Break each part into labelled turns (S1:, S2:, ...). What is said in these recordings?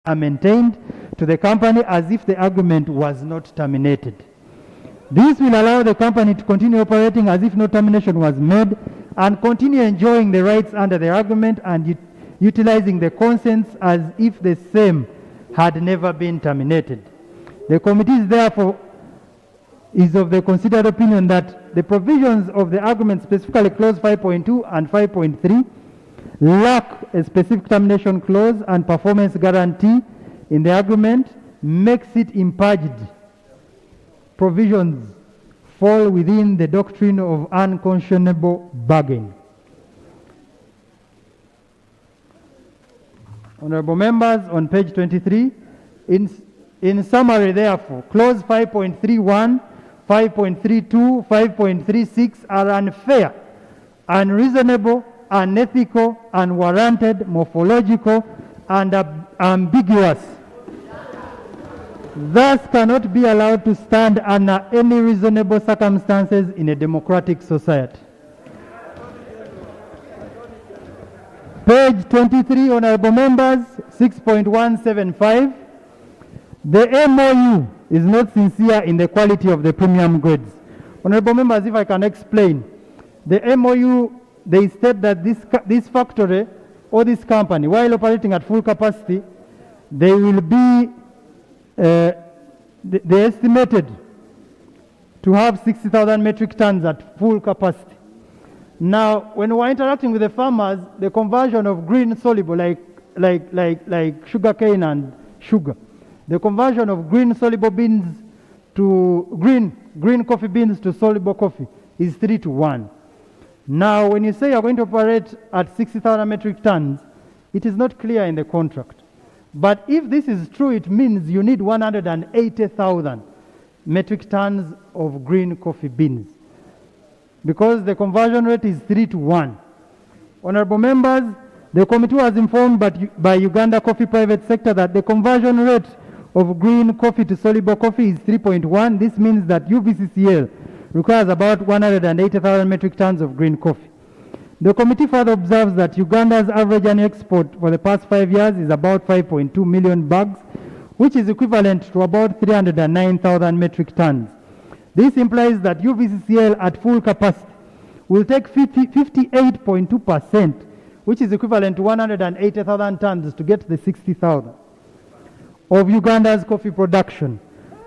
S1: are maintained to the company as if the agreement was not terminated. This will allow the company to continue operating as if no termination was made and continue enjoying the rights under the agreement and utilizing the consents as if the same had never been terminated. The committee is therefore of the considered opinion that the provisions of the agreement, specifically clause 5.2 and 5.3, lack a specific termination clause and performance guarantee in the agreement, makes it impurged. Provisions fall within the doctrine of unconscionable bargain. Honorable members, on page 23, in summary, therefore, clause 5.31, 5.32, 5.36 are unfair, unreasonable, unethical, unwarranted, morphological, and ambiguous. Thus cannot be allowed to stand under any reasonable circumstances in a democratic society. Page 23, honorable members, 6.175. The MOU is not sincere in the quality of the premium goods. Honorable members, if I can explain. The MOU, they state that this factory or this company, while operating at full capacity, they will be, they estimated to have 60,000 metric tons at full capacity. Now, when we're interacting with the farmers, the conversion of green soluble, like sugar cane and sugar, the conversion of green soluble beans to green coffee beans to soluble coffee is 3:1. Now, when you say you're going to operate at 60,000 metric tons, it is not clear in the contract. But if this is true, it means you need 180,000 metric tons of green coffee beans, because the conversion rate is 3:1. Honorable members, the committee was informed by Uganda Coffee Private Sector that the conversion rate of green coffee to soluble coffee is 3.1. This means that UVCCL requires about 180,000 metric tons of green coffee. The committee further observes that Uganda's average annual export for the past 5 years is about 5.2 million bags, which is equivalent to about 309,000 metric tons. This implies that UVCCL at full capacity will take 58.2%, which is equivalent to 180,000 tons to get the 60,000 of Uganda's coffee production.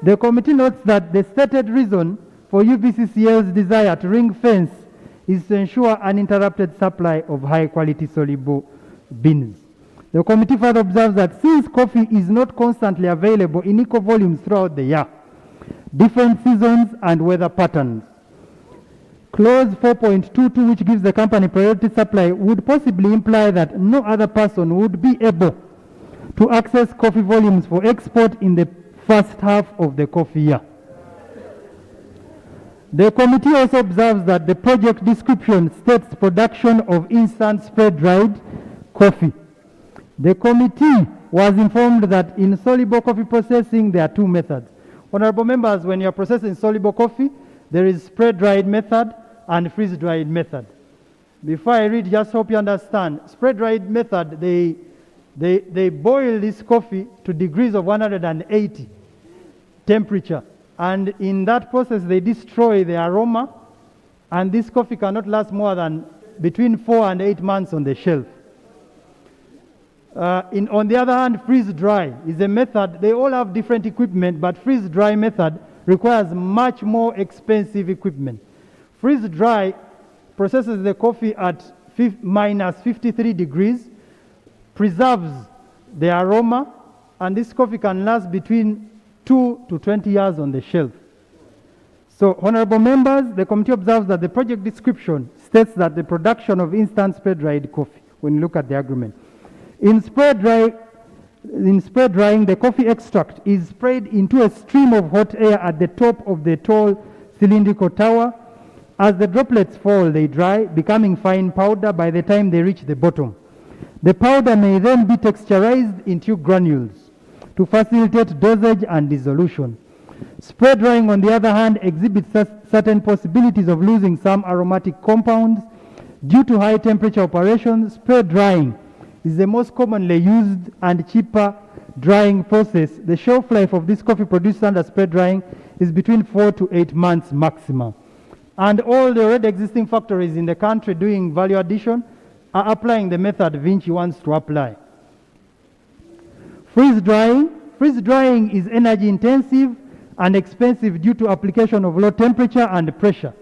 S1: The committee notes that the stated reason for UVCCL's desire to ring fence is to ensure uninterrupted supply of high-quality soluble beans. The committee further observes that since coffee is not constantly available in equal volumes throughout the year, different seasons and weather patterns, clause 4.22, which gives the company priority supply, would possibly imply that no other person would be able to access coffee volumes for export in the first half of the coffee year. The committee also observes that the project description states production of instant spray-dried coffee. The committee was informed that in soluble coffee processing there are two methods. Honorable members, when you are processing soluble coffee, there is spray-dried method and freeze-dried method. Before I read, just hope you understand. Spray-dried method, they boil this coffee to degrees of 180 temperature. And in that process, they destroy the aroma, and this coffee cannot last more than between 4 and 8 months on the shelf. On the other hand, freeze-dry is a method. They all have different equipment, but freeze-dry method requires much more expensive equipment. Freeze-dry processes the coffee at minus 53 degrees, preserves the aroma, and this coffee can last between 2 to 20 years on the shelf. So, honorable members, the committee observes that the project description states that the production of instant spray-dried coffee, when you look at the agreement. In spray-drying, the coffee extract is sprayed into a stream of hot air at the top of the tall cylindrical tower. As the droplets fall, they dry, becoming fine powder by the time they reach the bottom. The powder may then be texturized into granules to facilitate dosage and dissolution. Spray drying, on the other hand, exhibits certain possibilities of losing some aromatic compounds. Due to high temperature operations, spray drying is the most commonly used and cheaper drying process, the shelf life of this coffee produced under spray drying is between 4 to 8 months maximum. And all the already existing factories in the country doing value addition are applying the method Vinci wants to apply. Freeze drying. Freeze drying is energy intensive and expensive due to application of low temperature and pressure.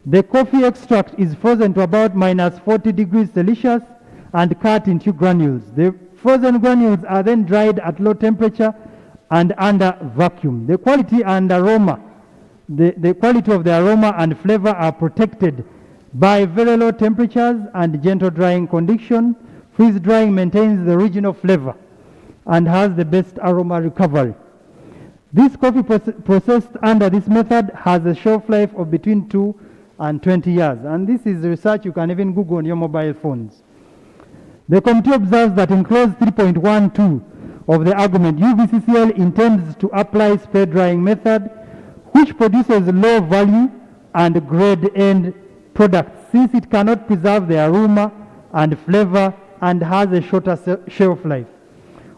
S1: The coffee extract is frozen to about minus 40 degrees Celsius and cut into granules. The frozen granules are then dried at low temperature and under vacuum. The quality and aroma, the quality of the aroma and flavor are protected by very low temperatures and gentle drying condition. Freeze drying maintains the original flavor and has the best aroma recovery. This coffee processed under this method has a shelf life of between 2 and 20 years. And this is research you can even Google on your mobile phones. The committee observes that in clause 3.12 of the argument, UVCCL intends to apply spray drying method which produces low value and grade end products since it cannot preserve the aroma and flavor and has a shorter shelf life.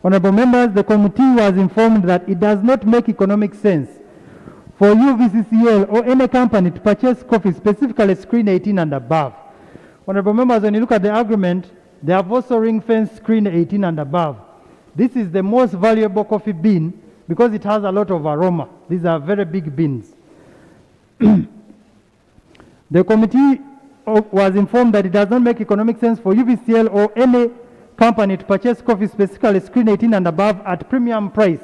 S1: Honorable members, the committee was informed that it does not make economic sense for UVCCL or any company to purchase coffee specifically screen 18 and above. Honorable members, when you look at the argument, they have also ring-fenced screen 18 and above. This is the most valuable coffee bean because it has a lot of aroma. These are very big beans. The committee was informed that it does not make economic sense for UVCL or any company to purchase coffee specifically screen 18 and above at premium price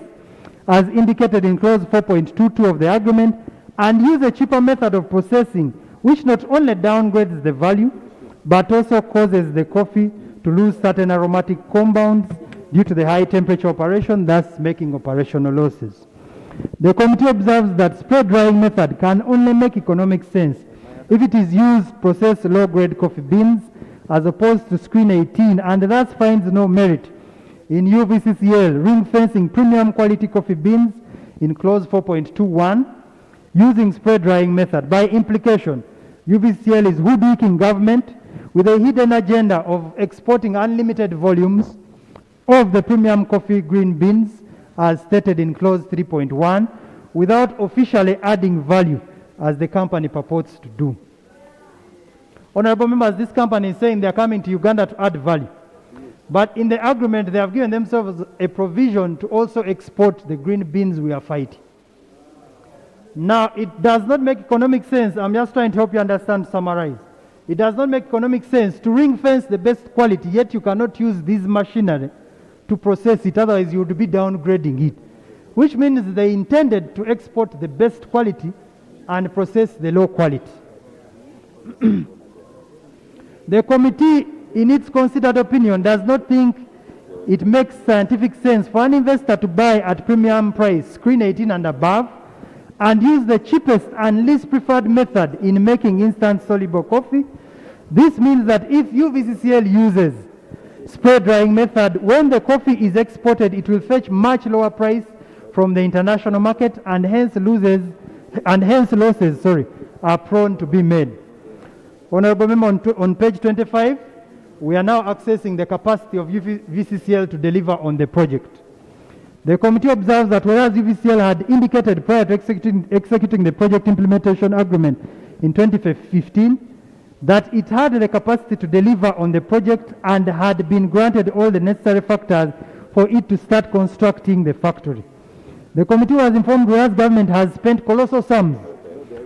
S1: as indicated in clause 4.22 of the agreement and use a cheaper method of processing which not only downgrades the value but also causes the coffee to lose certain aromatic compounds due to the high temperature operation, thus making operational losses. The committee observes that spray drying method can only make economic sense if it is used to process low-grade coffee beans as opposed to screen 18 and thus finds no merit in UVCCL ring-fencing premium quality coffee beans in clause 4.21 using spray drying method. By implication, UVCCL is hoodwinking government with a hidden agenda of exporting unlimited volumes of the premium coffee green beans as stated in clause 3.1 without officially adding value as the company purports to do. Honorable members, this company is saying they are coming to Uganda to add value. But in the agreement, they have given themselves a provision to also export the green beans we are fighting. Now, it does not make economic sense. I'm just trying to help you understand, summarize. It does not make economic sense to ring fence the best quality, yet you cannot use this machinery to process it, otherwise you would be downgrading it. Which means they intended to export the best quality and process the low quality. The committee, in its considered opinion, does not think it makes scientific sense for an investor to buy at premium price, screen 18 and above, and use the cheapest and least preferred method in making instant soluble coffee. This means that if UVCCL uses spray drying method, when the coffee is exported, it will fetch much lower price from the international market and hence losses are prone to be made. Honorable Member, on page 25, we are now accessing the capacity of UVCCL to deliver on the project. The committee observes that whereas UVCCL had indicated prior to executing the project implementation agreement in 2015 that it had the capacity to deliver on the project and had been granted all the necessary factors for it to start constructing the factory. The committee was informed whereas government has spent colossal sums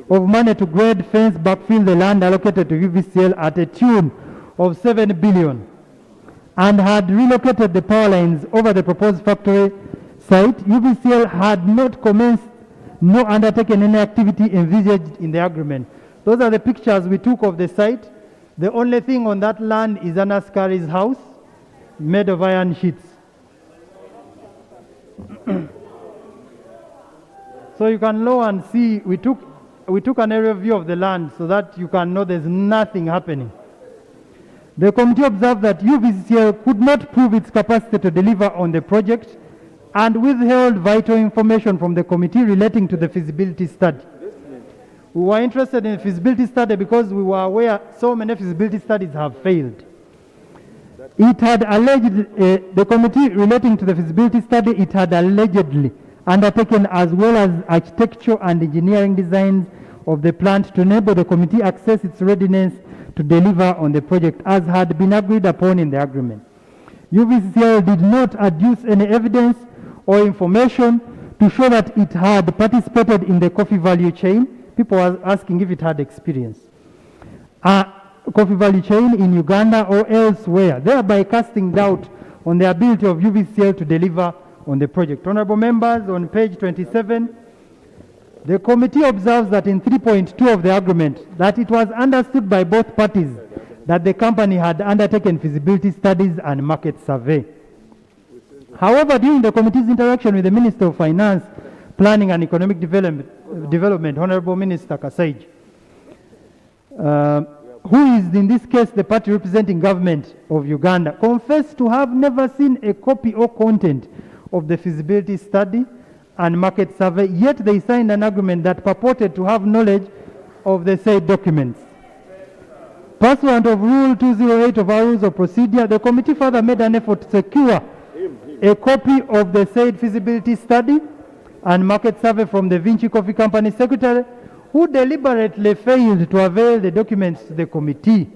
S1: of money to grade, fence, backfill the land allocated to UVCCL at a tune of 7 billion and had relocated the power lines over the proposed factory site, UVCCL had not commenced nor undertaken any activity envisaged in the agreement. Those are the pictures we took of the site. The only thing on that land is an askari's house made of iron sheets. So you can look and see, we took an aerial view of the land so that you can know there's nothing happening. The committee observed that UVCCL could not prove its capacity to deliver on the project and withheld vital information from the committee relating to the feasibility study. We were interested in the feasibility study because we were aware so many feasibility studies have failed. It had alleged, the committee relating to the feasibility study, it had allegedly undertaken as well as architectural and engineering designs of the plant to enable the committee access its readiness to deliver on the project as had been agreed upon in the agreement. UVCCL did not adduce any evidence or information to show that it had participated in the coffee value chain. People were asking if it had experience. Coffee value chain in Uganda or elsewhere, thereby casting doubt on the ability of UVCCL to deliver on the project. Honorable members, on page 27, the committee observes that in 3.2 of the agreement that it was understood by both parties that the company had undertaken feasibility studies and market survey. However, during the committee's interaction with the Minister of Finance, Planning and Economic Development, Honorable Minister Kasaij, who is in this case the party representing government of Uganda, confessed to have never seen a copy or content of the feasibility study and market survey, yet they signed an agreement that purported to have knowledge of the said documents. Pursuant of Rule 208 of our Rules of Procedure, the committee further made an effort to secure a copy of the said feasibility study and market survey from the Vinci Coffee Company Secretary, who deliberately failed to avail the documents to the committee,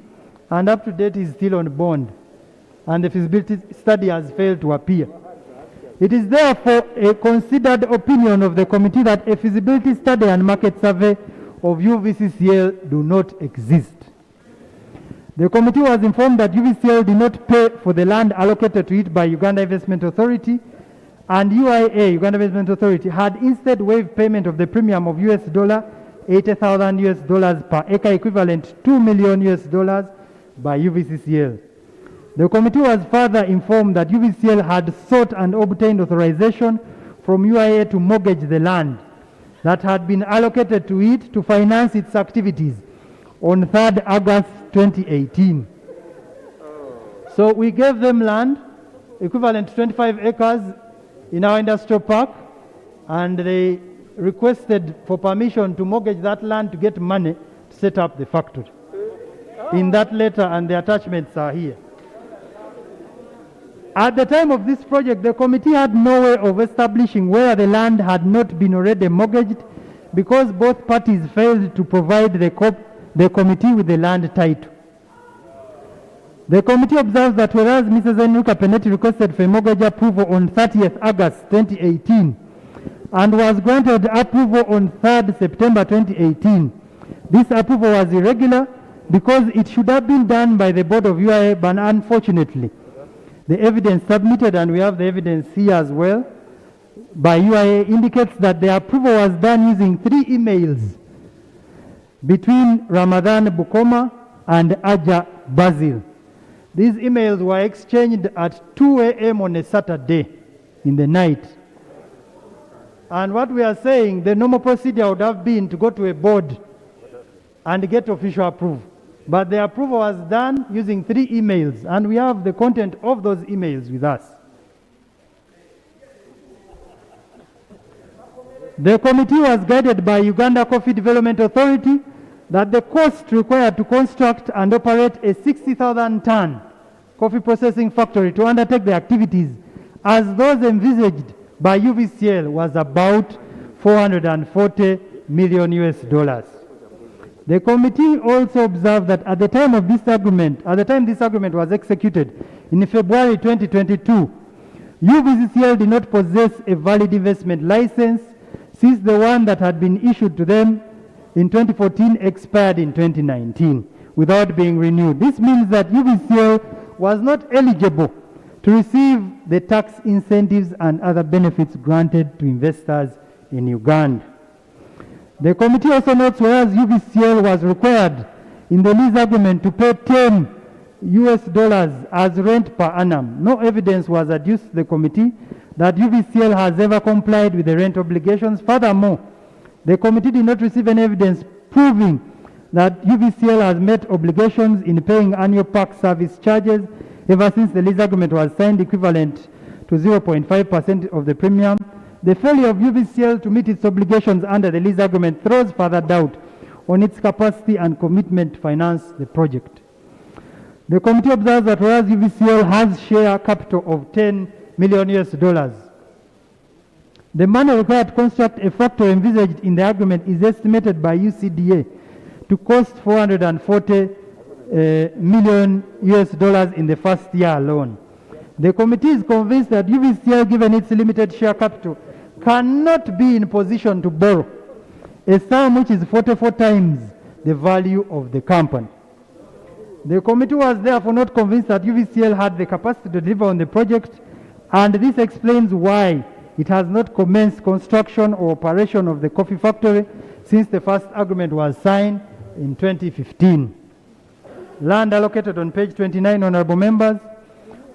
S1: and up to date is still on bond, and the feasibility study has failed to appear. It is therefore a considered opinion of the committee that a feasibility study and market survey of UVCCL do not exist. The committee was informed that UVCCL did not pay for the land allocated to it by Uganda Investment Authority, and UIA, Uganda Investment Authority, had instead waived payment of the premium of $80,000 per acre, equivalent $2 million by UVCCL. The committee was further informed that UVCCL had sought and obtained authorization from UIA to mortgage the land that had been allocated to it to finance its activities on 3rd August 2018. So we gave them land equivalent to 25 acres in our industrial park, and they requested for permission to mortgage that land to get money to set up the factory. In that letter, and the attachments are here. At the time of this project, the committee had no way of establishing where the land had not been already mortgaged, because both parties failed to provide the committee with the land title. The committee observes that whereas Mrs. Enrica Penetti requested for mortgage approval on 30th August 2018 and was granted approval on 3rd September 2018, this approval was irregular because it should have been done by the board of UIA, but unfortunately, the evidence submitted, and we have the evidence here as well, by UIA indicates that the approval was done using 3 emails between Ramadan Bukoma and Aja Basil. These emails were exchanged at 2 a.m. on a Saturday in the night. And what we are saying, the normal procedure would have been to go to a board and get official approval. But the approval was done using 3 emails, and we have the content of those emails with us. The committee was guided by Uganda Coffee Development Authority that the cost required to construct and operate a 60,000-ton coffee processing factory to undertake the activities as those envisaged by UVCCL was about $440 million. The committee also observed that at the time this agreement was executed in February 2022, UVCCL did not possess a valid investment license since the one that had been issued to them in 2014 expired in 2019 without being renewed. This means that UVCCL was not eligible to receive the tax incentives and other benefits granted to investors in Uganda. The committee also notes whereas UVCCL was required in the lease agreement to pay $10 as rent per annum, no evidence was adduced to the committee that UVCCL has ever complied with the rent obligations. Furthermore, the committee did not receive any evidence proving that UVCCL has met obligations in paying annual park service charges ever since the lease agreement was signed, equivalent to 0.5% of the premium. The failure of UVCCL to meet its obligations under the lease agreement throws further doubt on its capacity and commitment to finance the project. The committee observes that whereas UVCL has share capital of $10 million US, the money required to construct a factory envisaged in the agreement is estimated by UCDA to cost $440 million US in the first year alone. The committee is convinced that UVCL, given its limited share capital, cannot be in position to borrow a sum which is 44 times the value of the company. The committee was therefore not convinced that UVCL had the capacity to deliver on the project, and this explains why it has not commenced construction or operation of the coffee factory since the first agreement was signed in 2015. Land allocated on page 29, honorable members.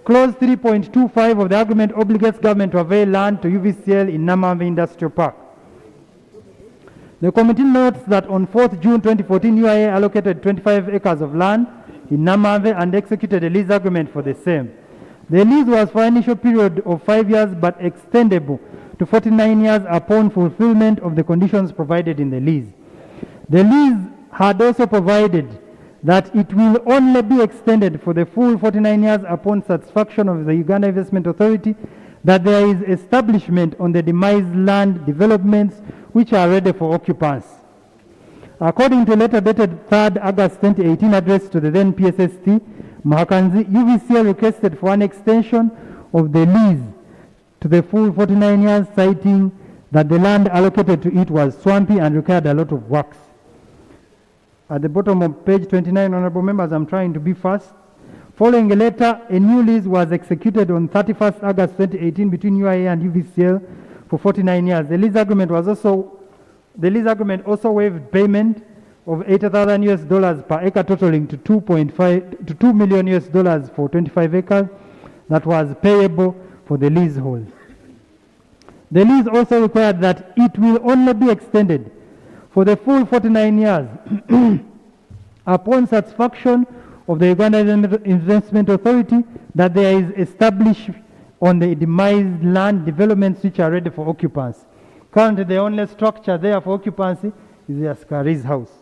S1: Clause 3.25 of the agreement obligates government to avail land to UVCL in Namamve Industrial Park. The committee notes that on 4th June 2014, UIA allocated 25 acres of land in Namamve and executed a lease agreement for the same. The lease was for an initial period of 5 years but extendable to 49 years upon fulfillment of the conditions provided in the lease. The lease had also provided that it will only be extended for the full 49 years upon satisfaction of the Uganda Investment Authority that there is establishment on the demised land developments which are ready for occupancy. According to a letter dated 3rd August 2018 addressed to the then PSST, Mahakanzi, UVCL requested for an extension of the lease to the full 49 years, citing that the land allocated to it was swampy and required a lot of works. At the bottom of page 29, honorable members, I'm trying to be fast. Following a letter, a new lease was executed on 31st August 2018 between UIA and UVCL for 49 years. The lease agreement also waived payment of $80,000 per acre, totaling to $2 million for 25 acres that was payable for the leasehold. The lease also required that it will only be extended for the full 49 years upon satisfaction of the Uganda Investment Authority that there is established on the demised land developments which are ready for occupancy. Currently, the only structure there for occupancy is the Askari's house.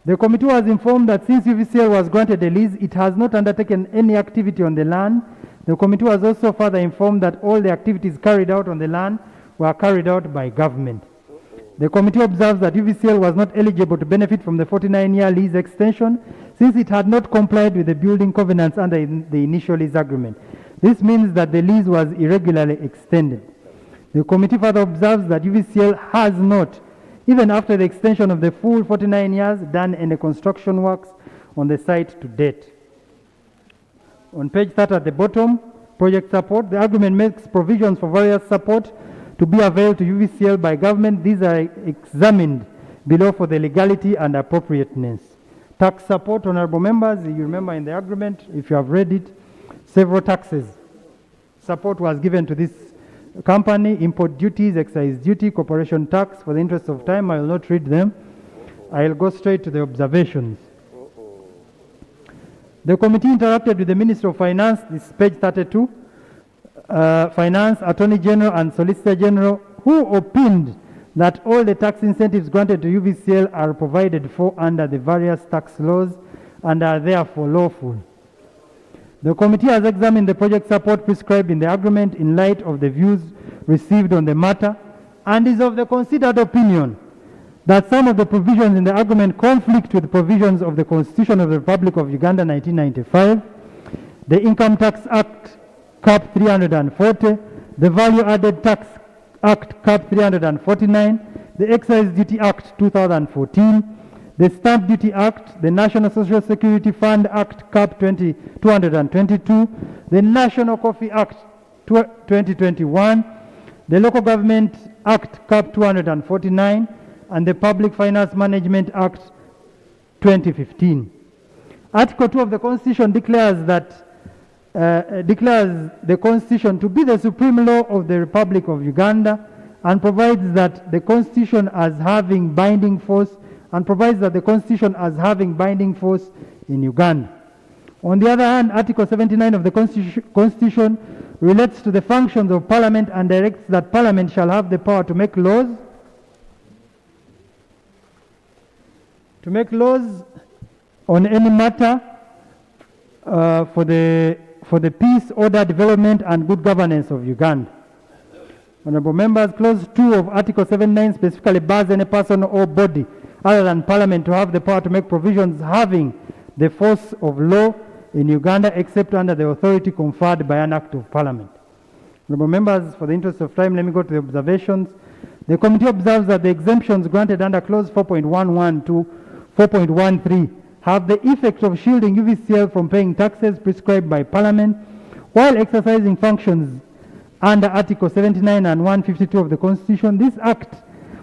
S1: The committee was informed that since UVCL was granted a lease, it has not undertaken any activity on the land. The committee was also further informed that all the activities carried out on the land were carried out by government. The committee observes that UVCL was not eligible to benefit from the 49-year lease extension since it had not complied with the building covenants under the initial lease agreement. This means that the lease was irregularly extended. The committee further observes that UVCL has not, even after the extension of the full 49 years, done any construction works on the site to date. On page 30 at the bottom, project support, the agreement makes provisions for various support to be availed to UVCL by government. These are examined below for the legality and appropriateness. Tax support, honorable members, you remember in the agreement, if you have read it, several taxes. Support was given to this company, import duties, excise duty, corporation tax. For the interest of time, I will not read them. I will go straight to the observations. The committee interacted with the Minister of Finance, this is page 32, Finance, Attorney General and Solicitor General, who opined that all the tax incentives granted to UVCL are provided for under the various tax laws and are therefore lawful. The committee has examined the project support prescribed in the agreement in light of the views received on the matter and is of the considered opinion that some of the provisions in the agreement conflict with the provisions of the Constitution of the Republic of Uganda 1995, the Income Tax Act Cap 340, the Value Added Tax Act Cap 349, the Excise Duty Act 2014, the Stamp Duty Act, the National Social Security Fund Act Cap 222, the National Coffee Act 2021, the Local Government Act Cap 249, and the Public Finance Management Act 2015. Article 2 of the Constitution declares the Constitution to be the supreme law of the Republic of Uganda and provides that the Constitution as having binding force in Uganda. On the other hand, Article 79 of the Constitution relates to the functions of Parliament and directs that Parliament shall have the power to make laws on any matter for the peace, order, development, and good governance of Uganda. Honorable members, clause 2 of Article 79 specifically bars any person or body other than Parliament to have the power to make provisions having the force of law in Uganda except under the authority conferred by an act of Parliament. Honorable members, for the interest of time, let me go to the observations. The committee observes that the exemptions granted under clause 4.11 to 4.13 have the effect of shielding UVCL from paying taxes prescribed by Parliament while exercising functions under Article 79 and 152 of the Constitution. This act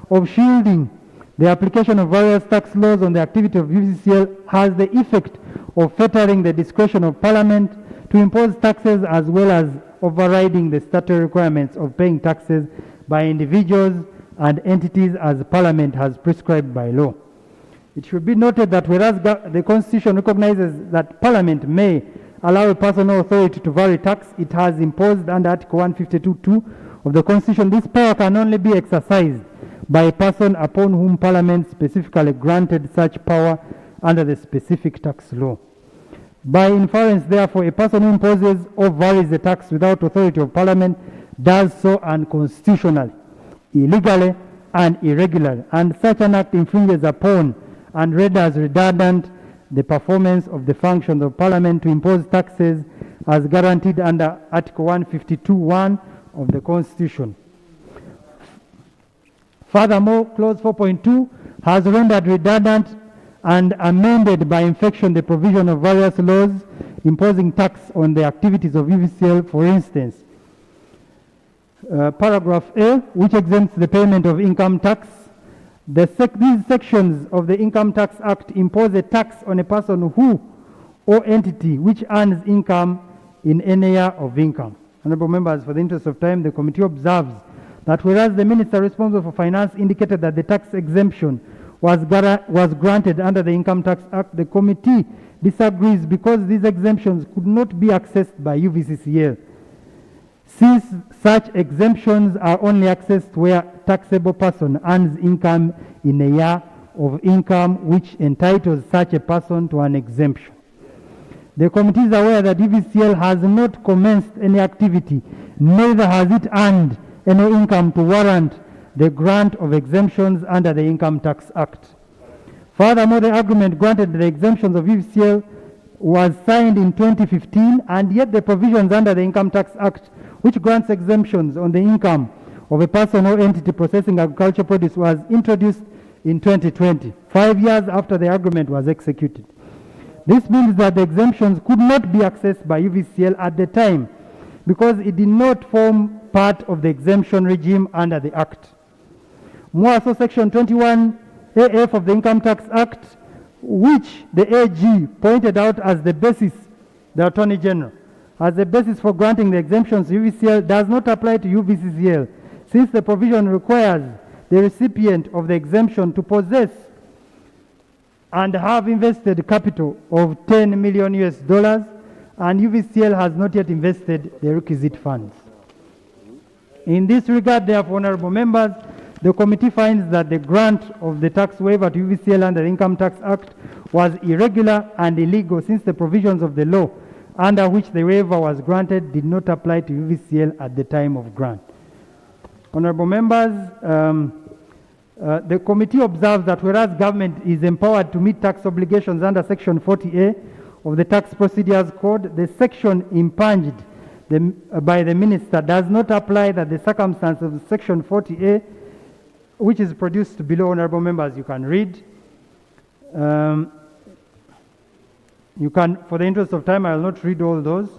S1: of shielding the application of various tax laws on the activity of UVCL has the effect of fettering the discretion of Parliament to impose taxes as well as overriding the statutory requirements of paying taxes by individuals and entities as Parliament has prescribed by law. It should be noted that whereas the Constitution recognizes that Parliament may allow a person or authority to vary tax it has imposed under Article 152(2) of the Constitution, this power can only be exercised by a person upon whom Parliament specifically granted such power under the specific tax law. By inference, therefore, a person who imposes or varies the tax without authority of Parliament does so unconstitutionally, illegally, and irregularly, and such an act infringes upon and renders redundant the performance of the functions of Parliament to impose taxes as guaranteed under Article 152(1) of the Constitution. Furthermore, Clause 4.2 has rendered redundant and amended by infection the provision of various laws imposing tax on the activities of UVCL. For instance, paragraph A, which exempts the payment of income tax. These sections of the Income Tax Act impose a tax on a person who or entity which earns income in any year of income. Honorable members, for the interest of time, the committee observes that whereas the minister responsible for finance indicated that the tax exemption was granted under the Income Tax Act, the committee disagrees because these exemptions could not be accessed by UVCCL, since such exemptions are only accessed where taxable person earns income in a year of income which entitles such a person to an exemption. The committee is aware that UVCL has not commenced any activity, neither has it earned any income to warrant the grant of exemptions under the Income Tax Act. Furthermore, the agreement granted the exemptions of UVCL was signed in 2015, and yet the provisions under the Income Tax Act, which grants exemptions on the income of a person or entity processing agricultural produce, was introduced in 2020, 5 years after the agreement was executed. This means that the exemptions could not be accessed by UVCL at the time because it did not form part of the exemption regime under the Act. More so, Section 21AF of the Income Tax Act, which the AG pointed out as the basis, the Attorney General, as the basis for granting the exemptions to UVCL, does not apply to UVCCL, since the provision requires the recipient of the exemption to possess and have invested capital of $10 million US, and UVCL has not yet invested the requisite funds. In this regard, therefore, honorable members, the committee finds that the grant of the tax waiver to UVCL under the Income Tax Act was irregular and illegal, since the provisions of the law under which the waiver was granted did not apply to UVCL at the time of grant. Honorable members, the committee observes that whereas government is empowered to meet tax obligations under Section 40A of the Tax Procedures Code, the section impunged by the minister does not apply that the circumstance of Section 40A, which is produced below, honorable members, you can read. You can, for the interest of time, I will not read all those.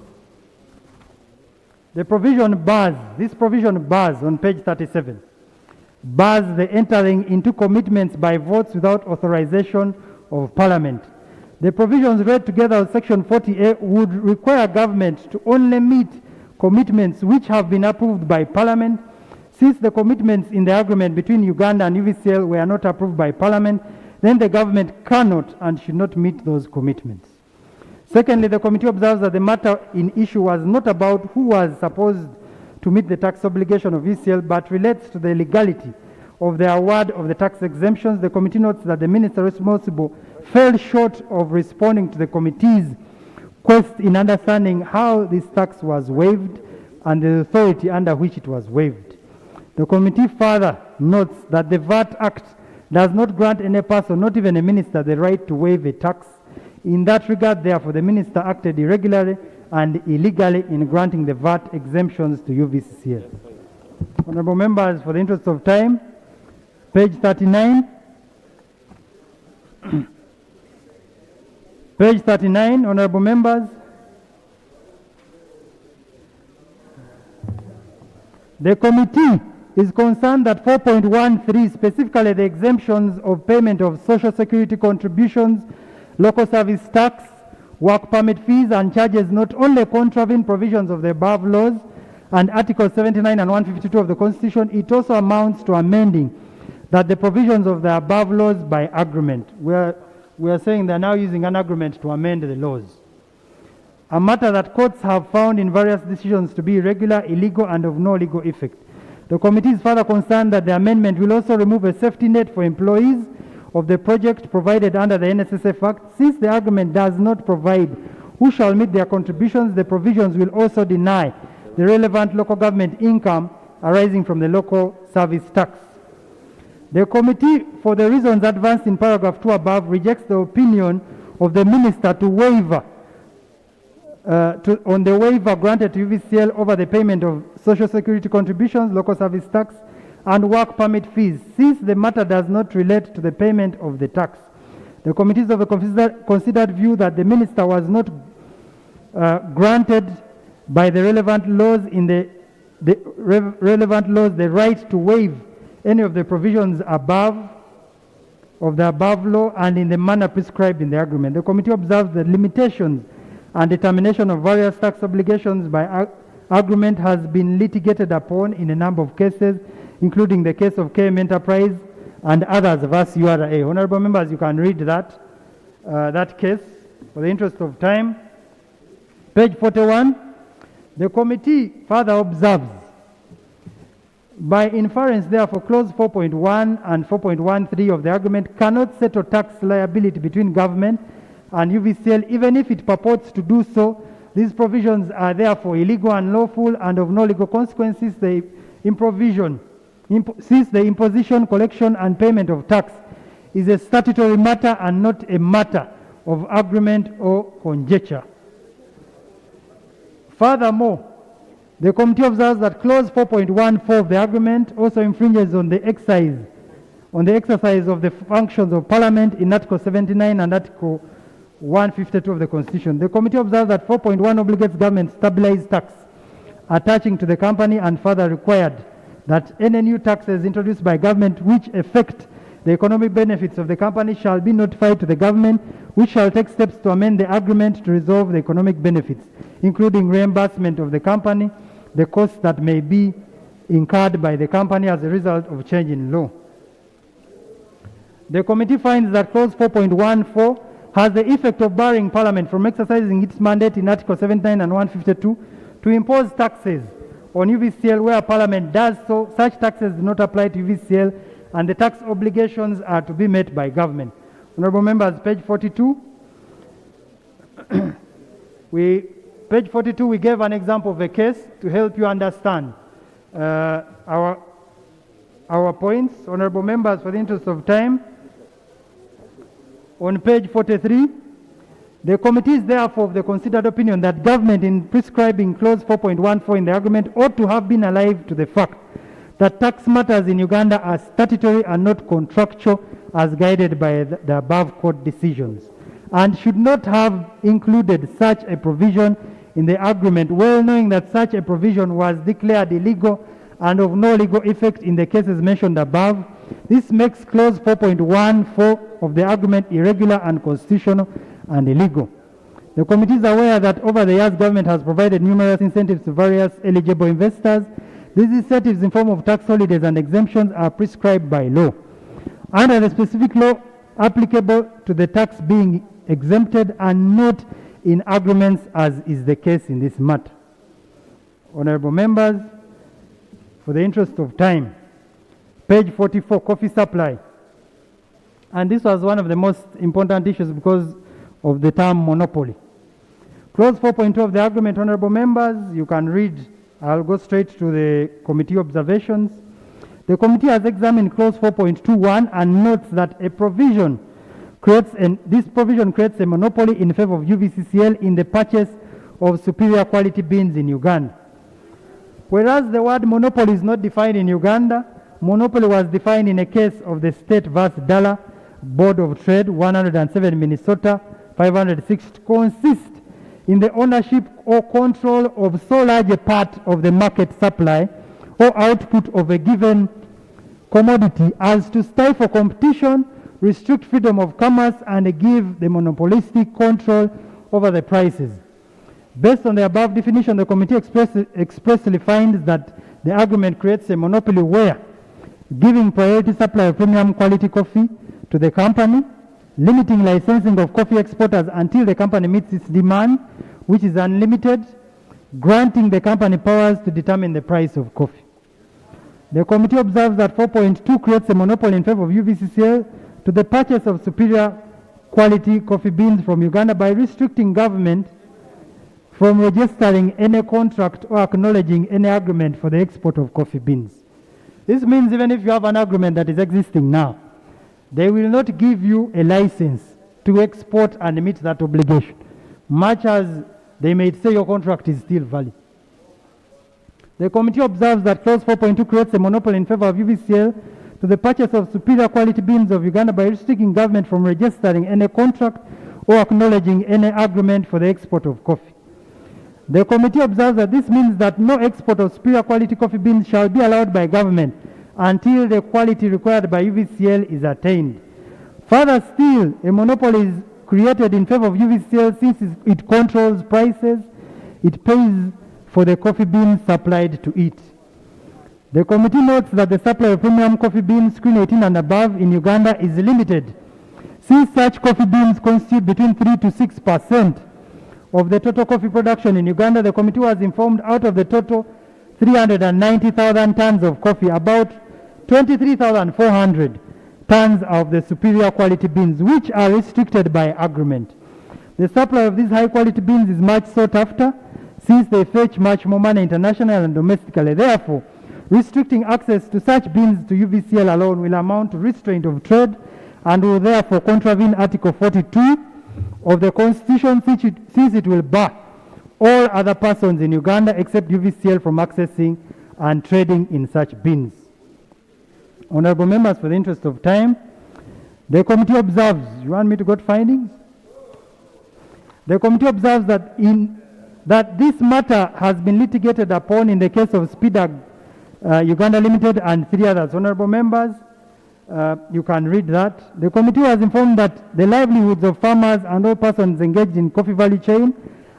S1: The provision bars, this provision bars on page 37, bars the entering into commitments by votes without authorization of Parliament. The provisions read together with Section 40A would require government to only meet commitments which have been approved by Parliament. Since the commitments in the agreement between Uganda and UVCL were not approved by Parliament, then the government cannot and should not meet those commitments. Secondly, the committee observes that the matter in issue was not about who was supposed to meet the tax obligation of UVCL, but relates to the legality of the award of the tax exemptions. The committee notes that the minister responsible fell short of responding to the committee's quest in understanding how this tax was waived and the authority under which it was waived. The committee further notes that the VAT Act does not grant any person, not even a minister, the right to waive a tax. In that regard, therefore, the minister acted irregularly and illegally in granting the VAT exemptions to UVCCL. Honorable members, for the interest of time, page 39. Page 39, honorable members. The committee is concerned that 4.13, specifically the exemptions of payment of social security contributions, local service tax, work permit fees and charges not only contravene provisions of the above laws and Article 79 and 152 of the Constitution, it also amounts to amending that the provisions of the above laws by agreement. We are saying they are now using an agreement to amend the laws. A matter that courts have found in various decisions to be irregular, illegal, and of no legal effect. The committee is further concerned that the amendment will also remove a safety net for employees of the project provided under the NSSF Act. Since the agreement does not provide who shall meet their contributions, the provisions will also deny the relevant local government income arising from the local service tax. The committee, for the reasons advanced in paragraph 2 above, rejects the opinion of the minister to waiver on the waiver granted to UVCL over the payment of social security contributions, local service tax, and work permit fees, since the matter does not relate to the payment of the tax. The committee is of a considered view that the minister was not granted by the relevant laws the right to waive any of the provisions above law and in the manner prescribed in the agreement. The committee observes the limitations and determination of various tax obligations by agreement has been litigated upon in a number of cases, including the case of KM Enterprise and others versus URA. Honorable members, you can read that case for the interest of time. Page 41. The committee further observes, by inference, therefore, clause 4.1 and 4.13 of the agreement cannot settle tax liability between government and UVCL, even if it purports to do so. These provisions are therefore illegal and lawful and of no legal consequences. Since the imposition, collection, and payment of tax is a statutory matter and not a matter of agreement or conjecture. Furthermore, the committee observes that clause 4.14 of the agreement also infringes on the exercise of the functions of Parliament in Article 79 and Article 152 of the Constitution. The committee observes that 4.1 obligates government to stabilize tax attaching to the company and further required that any new taxes introduced by government which affect the economic benefits of the company shall be notified to the government, which shall take steps to amend the agreement to resolve the economic benefits, including reimbursement of the company, the costs that may be incurred by the company as a result of change in law. The committee finds that clause 4.14 has the effect of barring Parliament from exercising its mandate in Article 79 and 152 to impose taxes on UVCL where Parliament does so. Such taxes do not apply to UVCL and the tax obligations are to be met by government. Honorable members, page 42. Page 42, we gave an example of a case to help you understand our points. Honorable members, for the interest of time, on page 43, the committee is therefore of the considered opinion that government, in prescribing clause 4.14 in the agreement, ought to have been alive to the fact that tax matters in Uganda are statutory and not contractual as guided by the above court decisions, and should not have included such a provision in the agreement, well knowing that such a provision was declared illegal and of no legal effect in the cases mentioned above. This makes clause 4.14 of the agreement irregular, unconstitutional, and illegal. The committee is aware that over the years government has provided numerous incentives to various eligible investors. These incentives in form of tax holidays and exemptions are prescribed by law. Under the specific law applicable to the tax being exempted and not in agreements as is the case in this matter. Honorable members, for the interest of time, page 44, coffee supply. And this was one of the most important issues because of the term monopoly. Clause 4.2 of the agreement, honorable members, you can read. I'll go straight to the committee observations. The committee has examined clause 4.21 and notes that this provision creates a monopoly in favor of UVCCL in the purchase of superior quality beans in Uganda. Whereas the word monopoly is not defined in Uganda, monopoly was defined in a case of the State vs. Dollar Board of Trade 107 Minnesota 506 consists in the ownership or control of so large a part of the market supply or output of a given commodity as to stifle competition, restrict freedom of commerce, and give the monopolistic control over the prices. Based on the above definition, the committee expressly finds that the agreement creates a monopoly where giving priority supply of premium quality coffee to the company, limiting licensing of coffee exporters until the company meets its demand, which is unlimited, granting the company powers to determine the price of coffee. The committee observes that 4.2 creates a monopoly in favor of UVCCL to the purchase of superior quality coffee beans from Uganda by restricting government from registering any contract or acknowledging any agreement for the export of coffee beans. This means even if you have an agreement that is existing now, they will not give you a license to export and meet that obligation, much as they may say your contract is still valid. The committee observes that clause 4.2 creates a monopoly in favor of UVCL to the purchase of superior quality beans of Uganda by restricting government from registering any contract or acknowledging any agreement for the export of coffee. The committee observes that this means that no export of superior quality coffee beans shall be allowed by government until the quality required by UVCL is attained. Further still, a monopoly is created in favor of UVCL since it controls prices, it pays for the coffee beans supplied to it. The committee notes that the supply of premium coffee beans screen 18 and above in Uganda is limited, since such coffee beans constitute between 3 to 6% of the total coffee production in Uganda. The committee was informed out of the total 390,000 tons of coffee, about 23,400 tons of the superior quality beans, which are restricted by agreement. The supply of these high quality beans is much sought after, since they fetch much more money internationally and domestically. Therefore, restricting access to such beans to UVCL alone will amount to restraint of trade and will therefore contravene Article 42 of the Constitution, since it will bar all other persons in Uganda except UVCL from accessing and trading in such beans. Honorable members, for the interest of time, the committee observes, you want me to go to findings? The committee observes that this matter has been litigated upon in the case of Speedag Uganda Limited and 3 others. Honorable members, you can read that. The committee was informed that the livelihoods of farmers and all persons engaged in coffee value chain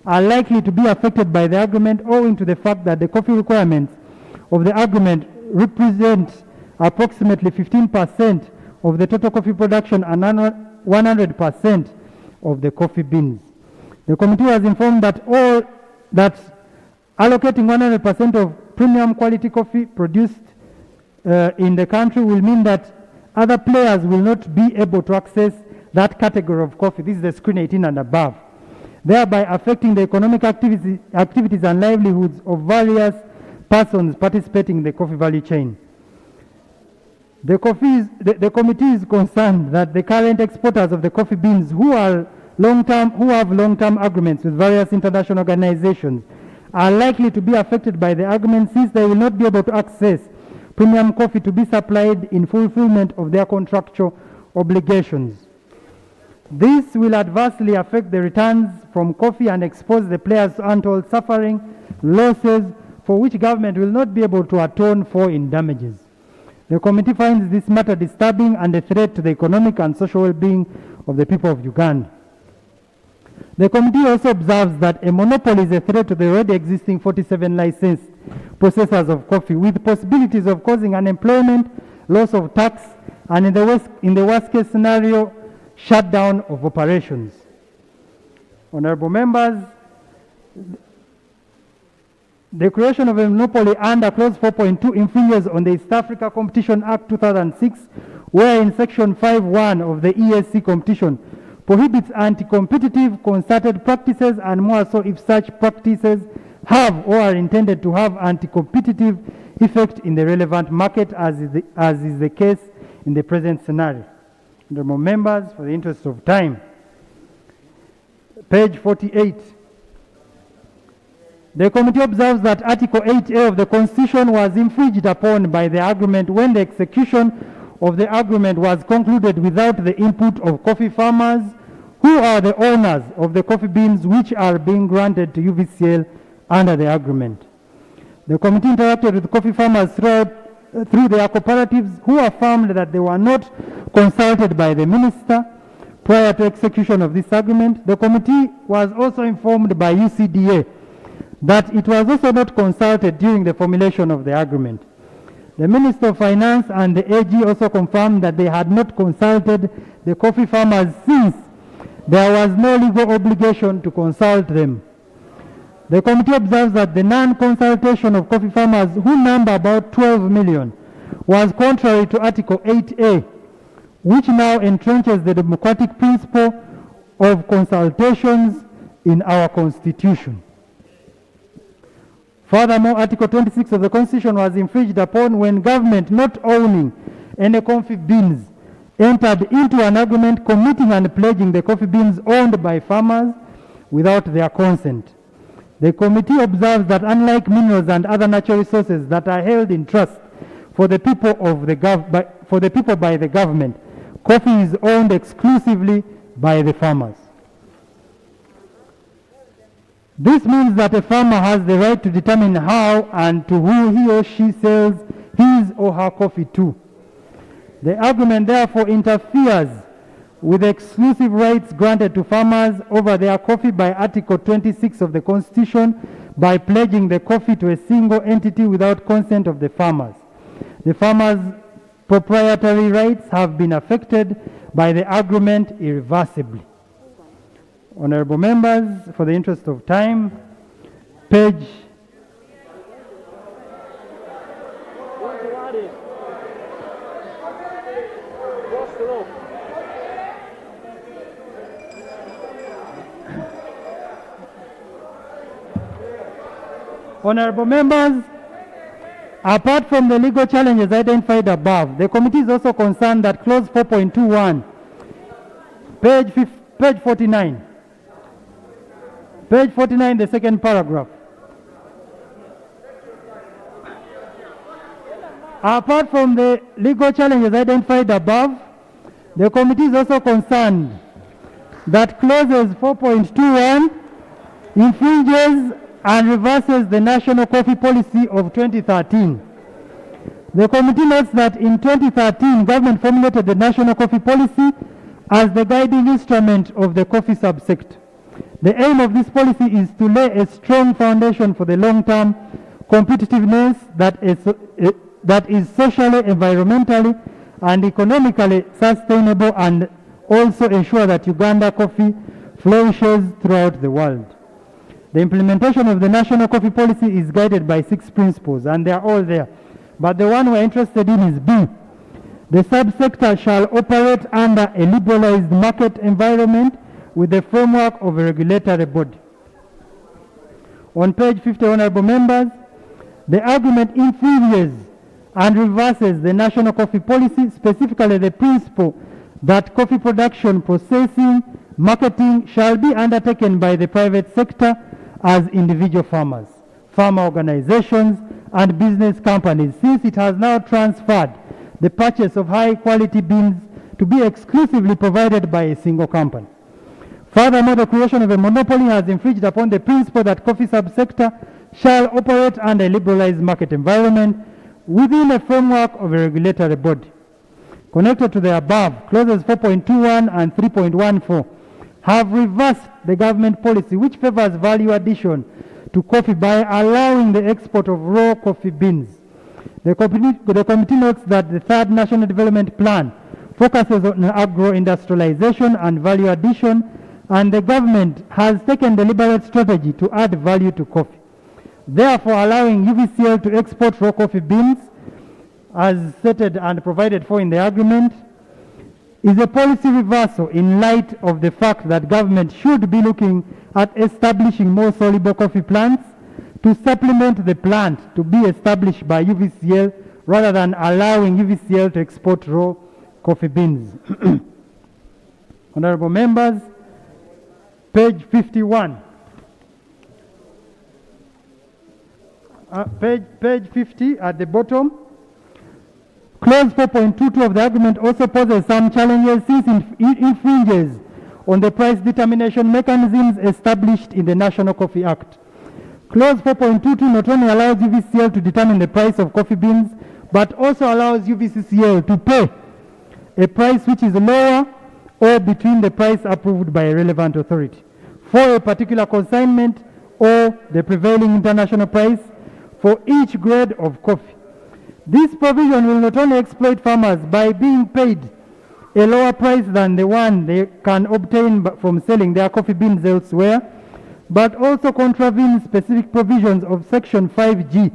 S1: are likely to be affected by the agreement, owing to the fact that the coffee requirements of the agreement represent approximately 15% of the total coffee production and 100% of the coffee beans. The committee was informed that allocating 100% of premium quality coffee produced in the country will mean that other players will not be able to access that category of coffee. This is the screen 18 and above, thereby affecting the economic activities and livelihoods of various persons participating in the coffee value chain. The committee is concerned that the current exporters of the coffee beans who have long-term agreements with various international organizations are likely to be affected by the agreement, since they will not be able to access premium coffee to be supplied in fulfillment of their contractual obligations. This will adversely affect the returns from coffee and expose the players to untold suffering, losses for which government will not be able to atone for in damages. The committee finds this matter disturbing and a threat to the economic and social well-being of the people of Uganda. The committee also observes that a monopoly is a threat to the already existing 47 licensed processors of coffee, with possibilities of causing unemployment, loss of tax, and in the worst case scenario, shutdown of operations. Honorable members, the creation of a monopoly under clause 4.2 infringes on the East Africa Competition Act 2006, where in section 5.1 of the ESC competition prohibits anti-competitive concerted practices, and more so if such practices have or are intended to have anti-competitive effect in the relevant market, as is the case in the present scenario. Honourable members, for the interest of time, page 48. The committee observes that Article 8A of the Constitution was infringed upon by the agreement when the execution of the agreement was concluded without the input of coffee farmers, who are the owners of the coffee beans which are being granted to UVCL under the agreement. The committee interacted with coffee farmers through their cooperatives, who affirmed that they were not consulted by the minister prior to execution of this agreement. The committee was also informed by UCDA that it was also not consulted during the formulation of the agreement. The Minister of Finance and the AG also confirmed that they had not consulted the coffee farmers since there was no legal obligation to consult them. The committee observes that the non-consultation of coffee farmers, who number about 12 million, was contrary to Article 8A, which now entrenches the democratic principle of consultations in our Constitution. Furthermore, Article 26 of the Constitution was infringed upon when government not owning any coffee beans entered into an agreement committing and pledging the coffee beans owned by farmers without their consent. The committee observes that unlike minerals and other natural resources that are held in trust for the people by the government, coffee is owned exclusively by the farmers. This means that a farmer has the right to determine how and to who he or she sells his or her coffee to. The agreement therefore interferes with the exclusive rights granted to farmers over their coffee by Article 26 of the Constitution by pledging the coffee to a single entity without consent of the farmers. The farmers' proprietary rights have been affected by the agreement irreversibly. Honourable members, for the interest of time, page Honourable members, apart from the legal challenges identified above, the committee is also concerned that clause 4.21, page 49, page 49, the second paragraph. Apart from the legal challenges identified above, the committee is also concerned that clauses 4.21 infringes and reverses the National Coffee Policy of 2013. The committee notes that in 2013, government formulated the National Coffee Policy as the guiding instrument of the coffee subsector. The aim of this policy is to lay a strong foundation for the long-term competitiveness that is socially, environmentally, and economically sustainable, and also ensure that Uganda coffee flourishes throughout the world. The implementation of the National Coffee Policy is guided by 6 principles, and they are all there. But the one we're interested in is B. The subsector shall operate under a liberalized market environment with the framework of a regulatory body. On page 50, honourable members, the agreement infringes and reverses the National Coffee Policy, specifically the principle that coffee production, processing, marketing shall be undertaken by the private sector as individual farmers, farmer organizations, and business companies, since it has now transferred the purchase of high-quality beans to be exclusively provided by a single company. Furthermore, the creation of a monopoly has infringed upon the principle that coffee subsector shall operate under a liberalized market environment within a framework of a regulatory body. Connected to the above, clauses 4.21 and 3.14 have reversed the government policy which favors value addition to coffee by allowing the export of raw coffee beans. The committee notes that the third National Development Plan focuses on agro-industrialization and value addition, and the government has taken deliberate strategy to add value to coffee, therefore allowing UVCL to export raw coffee beans as stated and provided for in the agreement is a policy reversal in light of the fact that government should be looking at establishing more soluble coffee plants to supplement the plant to be established by UVCL rather than allowing UVCL to export raw coffee beans. Honorable members, page 51. Page 50 at the bottom. Clause 4.22 of the agreement also poses some challenges since it infringes on the price determination mechanisms established in the National Coffee Act. Clause 4.22 not only allows UVCL to determine the price of coffee beans, but also allows UVCCL to pay a price which is lower or between the price approved by a relevant authority for a particular consignment or the prevailing international price for each grade of coffee. This provision will not only exploit farmers by being paid a lower price than the one they can obtain from selling their coffee beans elsewhere, but also contravene specific provisions of Section 5G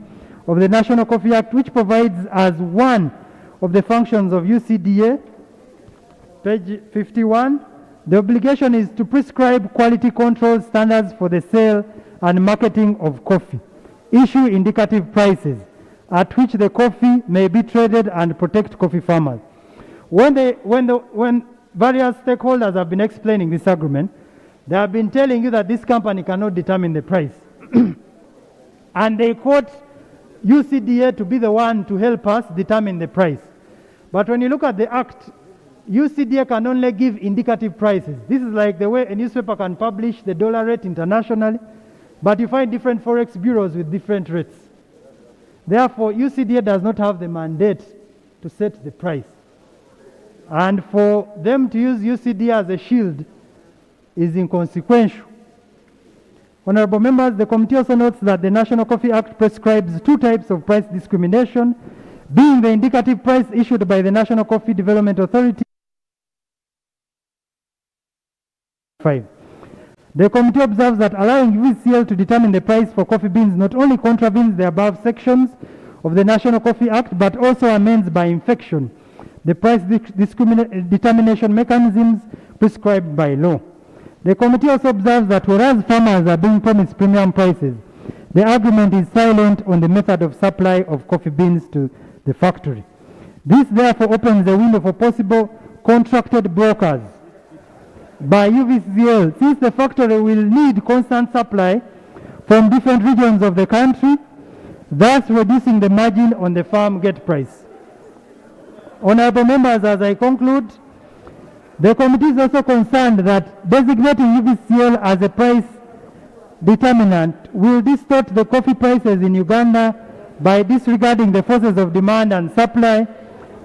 S1: of the National Coffee Act, which provides as one of the functions of UCDA, page 51, the obligation is to prescribe quality control standards for the sale and marketing of coffee, issue indicative prices at which the coffee may be traded, and protect coffee farmers. When various stakeholders have been explaining this agreement, they have been telling you that this company cannot determine the price. And they quote UCDA to be the one to help us determine the price. But when you look at the Act, UCDA can only give indicative prices. This is like the way a newspaper can publish the dollar rate internationally, but you find different forex bureaus with different rates. Therefore, UCDA does not have the mandate to set the price. And for them to use UCDA as a shield is inconsequential. Honorable members, the committee also notes that the National Coffee Act prescribes two types of price discrimination, being the indicative price issued by the National Coffee Development Authority. 5. The committee observes that allowing UVCL to determine the price for coffee beans not only contravenes the above sections of the National Coffee Act, but also amends by infection the price determination mechanisms prescribed by law. The committee also observes that whereas farmers are being promised premium prices, the agreement is silent on the method of supply of coffee beans to the factory. This therefore opens the window for possible contracted brokers by UVCL, since the factory will need constant supply from different regions of the country, thus reducing the margin on the farm gate price. Honorable members, as I conclude, the committee is also concerned that designating UVCL as a price determinant will distort the coffee prices in Uganda by disregarding the forces of demand and supply,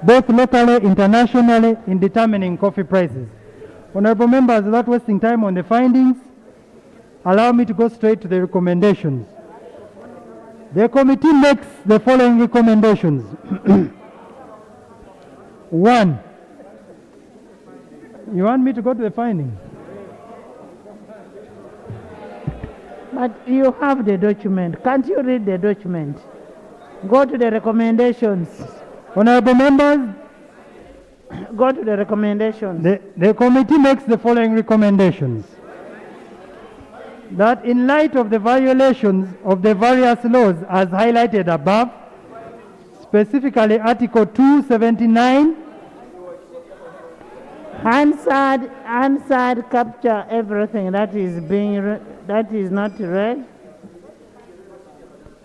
S1: both locally and internationally, in determining coffee prices. Honorable members, without wasting time on the findings, allow me to go straight to the recommendations. The committee makes the following recommendations. 1. You want me to go to the findings?
S2: But you have the document. Can't you read the document? Go to the recommendations.
S1: Honorable members,
S2: go to the recommendations.
S1: The committee makes the following recommendations. That in light of the violations of the various laws as highlighted above, specifically Article 279,
S2: Hansard capture everything that is that is not read.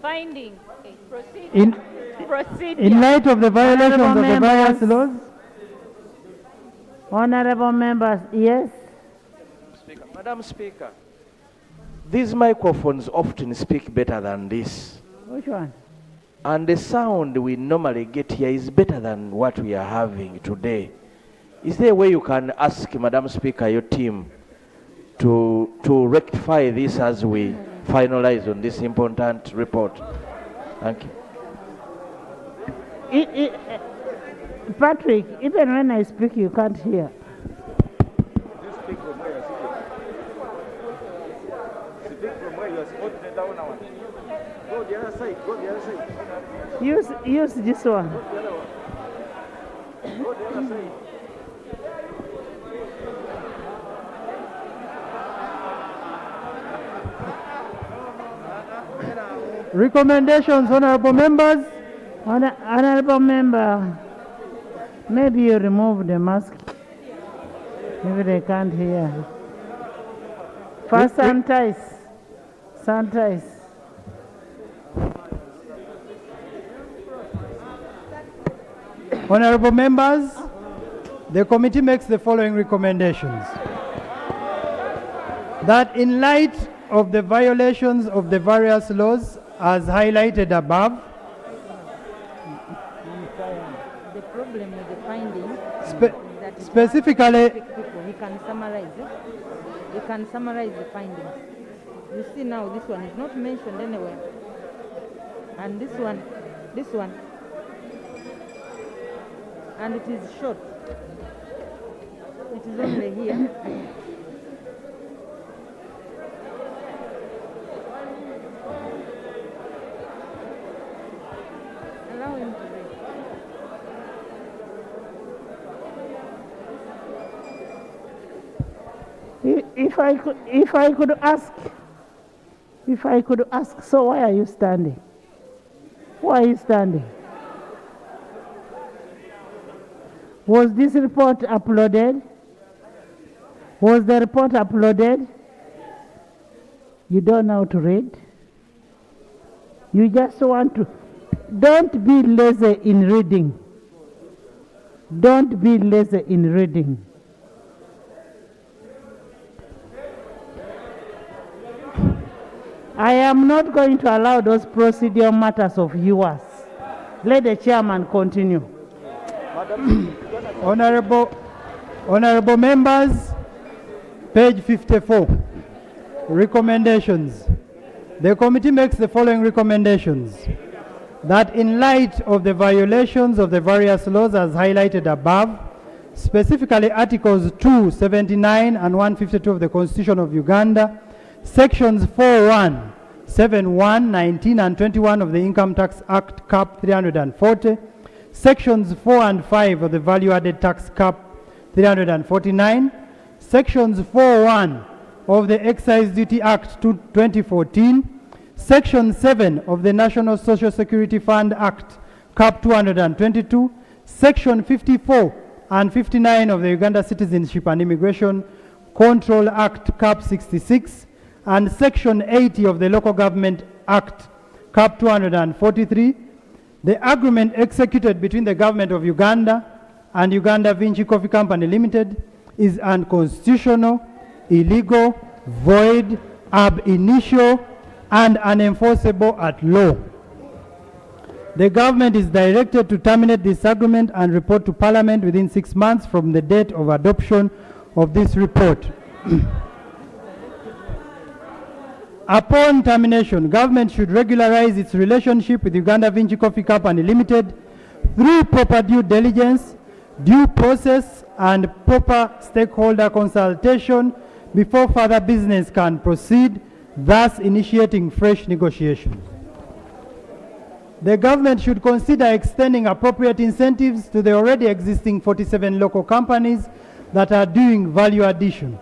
S3: Finding. Procedure.
S1: In light of the violations of the various laws.
S2: Honorable members, yes.
S4: Speaker. Madam Speaker, these microphones often speak better than this.
S2: Which one?
S4: And the sound we normally get here is better than what we are having today. Is there a way you can ask, Madam Speaker, your team to rectify this as we finalize on this important report? Thank you.
S2: Patrick, even when I speak, you can't hear.
S5: You speak from where you're sitting. Speak from where you're sitting. Go the other side. Go the other side.
S2: Use this one.
S5: Go the other side.
S1: Recommendations, honorable members.
S2: Honorable member, maybe you remove the mask. Maybe they can't hear. First, sanitize.
S1: Honorable members, the committee makes the following recommendations. That in light of the violations of the various laws as highlighted above,
S3: the problem with the finding
S1: specifically,
S3: he can summarize it. He can summarize the findings. You see now this one is not mentioned anywhere. And this one, and it is short. It is only here. Allow him to read.
S2: If I could ask, so why are you standing? Why are you standing? Was this report uploaded? Was the report uploaded? You don't know how to read? You just want to. Don't be lazy in reading. Don't be lazy in reading. I am not going to allow those procedural matters of yours. Let the chairman continue.
S1: Honorable members, page 54, recommendations. The committee makes the following recommendations. That in light of the violations of the various laws as highlighted above, specifically Articles 2, 79 and 152 of the Constitution of Uganda, Sections 41, 71, 19 and 21 of the Income Tax Act Cap 340, Sections 4 and 5 of the Value Added Tax Cap 349, Sections 4.1 of the Excise Duty Act 2014, Section 7 of the National Social Security Fund Act Cap 222, Section 54 and 59 of the Uganda Citizenship and Immigration Control Act Cap 66, and Section 80 of the Local Government Act Cap 243, the agreement executed between the Government of Uganda and Uganda Vinci Coffee Company Limited is unconstitutional, illegal, void, ab initio, and unenforceable at law. The government is directed to terminate this agreement and report to Parliament within 6 months from the date of adoption of this report. Upon termination, government should regularize its relationship with Uganda Vinci Coffee Company Limited through proper due diligence, due process, and proper stakeholder consultation before further business can proceed, thus initiating fresh negotiations. The government should consider extending appropriate incentives to the already existing 47 local companies that are doing value addition.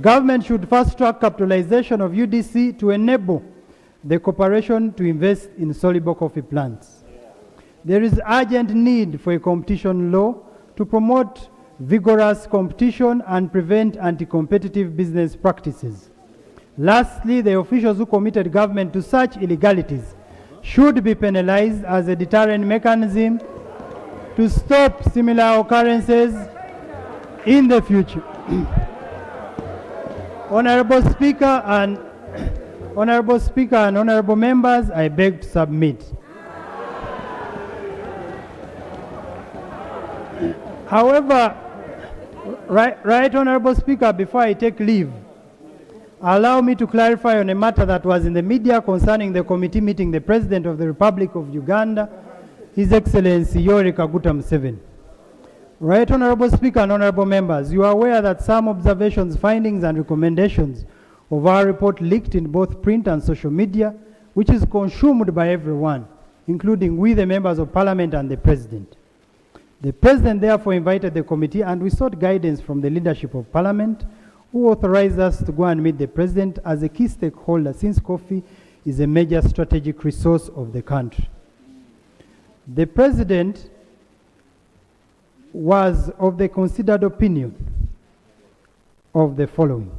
S1: Government should fast-track capitalization of UDC to enable the corporation to invest in soluble coffee plants. There is urgent need for a competition law to promote vigorous competition and prevent anti-competitive business practices. Lastly, the officials who committed government to such illegalities should be penalized as a deterrent mechanism to stop similar occurrences in the future. Honorable Speaker and honorable members, I beg to submit. However, right Honorable Speaker, before I take leave, allow me to clarify on a matter that was in the media concerning the committee meeting the President of the Republic of Uganda, His Excellency Yoweri Kaguta Museveni. Right Honorable Speaker and honorable members, you are aware that some observations, findings and recommendations of our report leaked in both print and social media, which is consumed by everyone, including we the members of Parliament and the President. The President therefore invited the committee and we sought guidance from the leadership of Parliament, who authorized us to go and meet the President as a key stakeholder, since coffee is a major strategic resource of the country. The President was of the considered opinion of the following.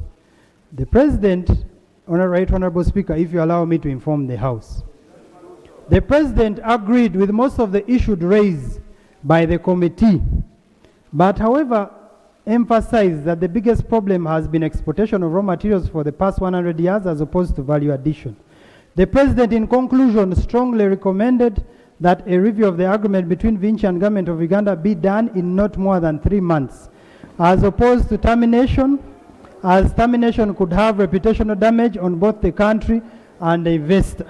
S1: The President, Right Honorable Speaker, if you allow me to inform the House, the President agreed with most of the issues raised by the committee, but however, emphasized that the biggest problem has been exportation of raw materials for the past 100 years as opposed to value addition. The President, in conclusion, strongly recommended that a review of the agreement between Vinci and Government of Uganda be done in not more than 3 months, as opposed to termination, as termination could have reputational damage on both the country and the investor.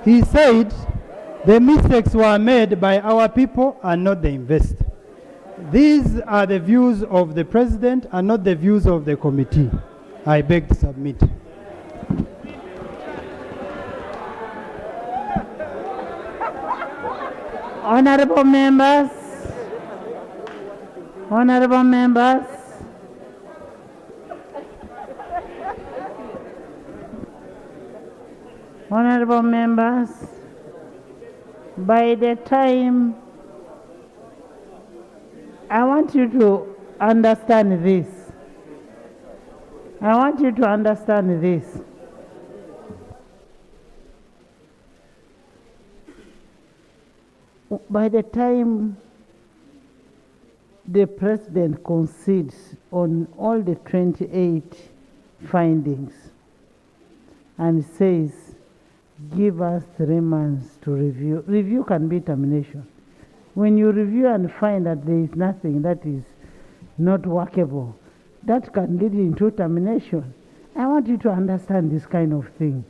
S1: He said the mistakes were made by our people and not the investor. These are the views of the President and not the views of the committee. I beg to submit.
S2: Honorable members, honorable members, honorable members, by the time, I want you to understand this. I want you to understand this. By the time the President concedes on all the 28 findings and says, give us 3 months to review. Review can be termination. When you review and find that there is nothing that is not workable, that can lead into termination. I want you to understand this kind of thing.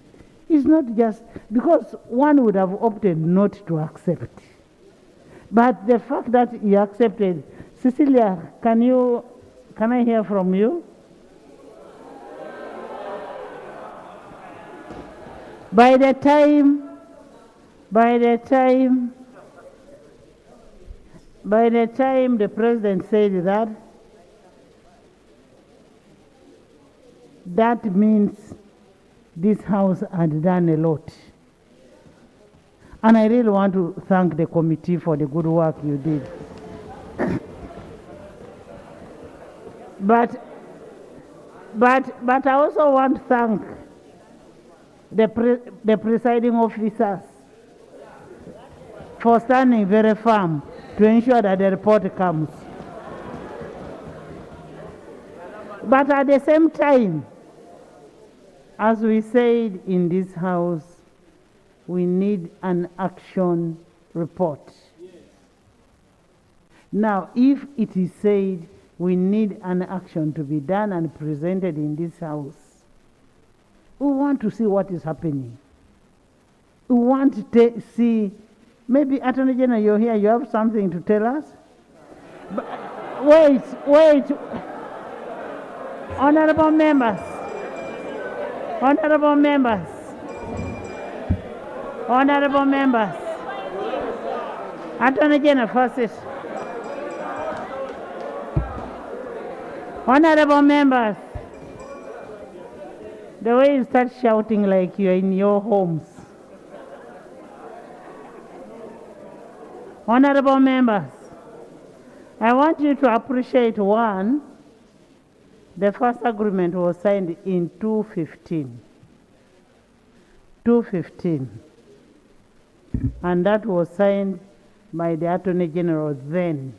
S2: It's not just because one would have opted not to accept. But the fact that you accepted, Cecilia, can I hear from you? By the time the President said that, that means this House had done a lot. And I really want to thank the committee for the good work you did. But I also want to thank the presiding officers for standing very firm to ensure that the report comes. But at the same time, as we said in this House, we need an action report. Now, if it is said we need an action to be done and presented in this House, we want to see what is happening. We want to see, maybe Attorney General, you're here, you have something to tell us? But wait. Honorable members. Honorable members. Honorable members. Attorney General, first. Honorable members. The way you start shouting like you're in your homes. Honorable members, I want you to appreciate one, the first agreement was signed in 2015. 2015. And that was signed by the Attorney General then.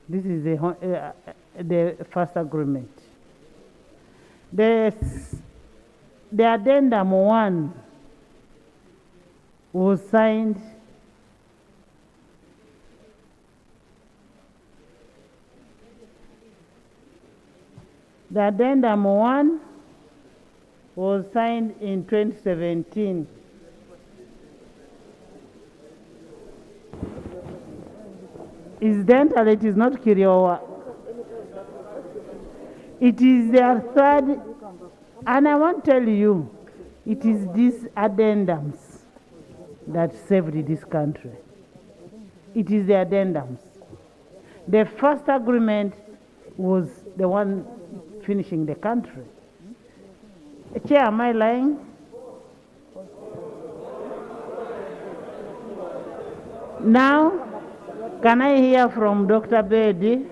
S2: This is the first agreement. The addendum 1 was signed The addendum 1 was signed in 2017. Incidentally, it is not Kiriowa. It is their third, and I want to tell you, it is these addendums that saved this country. It is the addendums. The first agreement was the one finishing the country. Chair, am I lying? Now, can I hear from Dr. Bedi?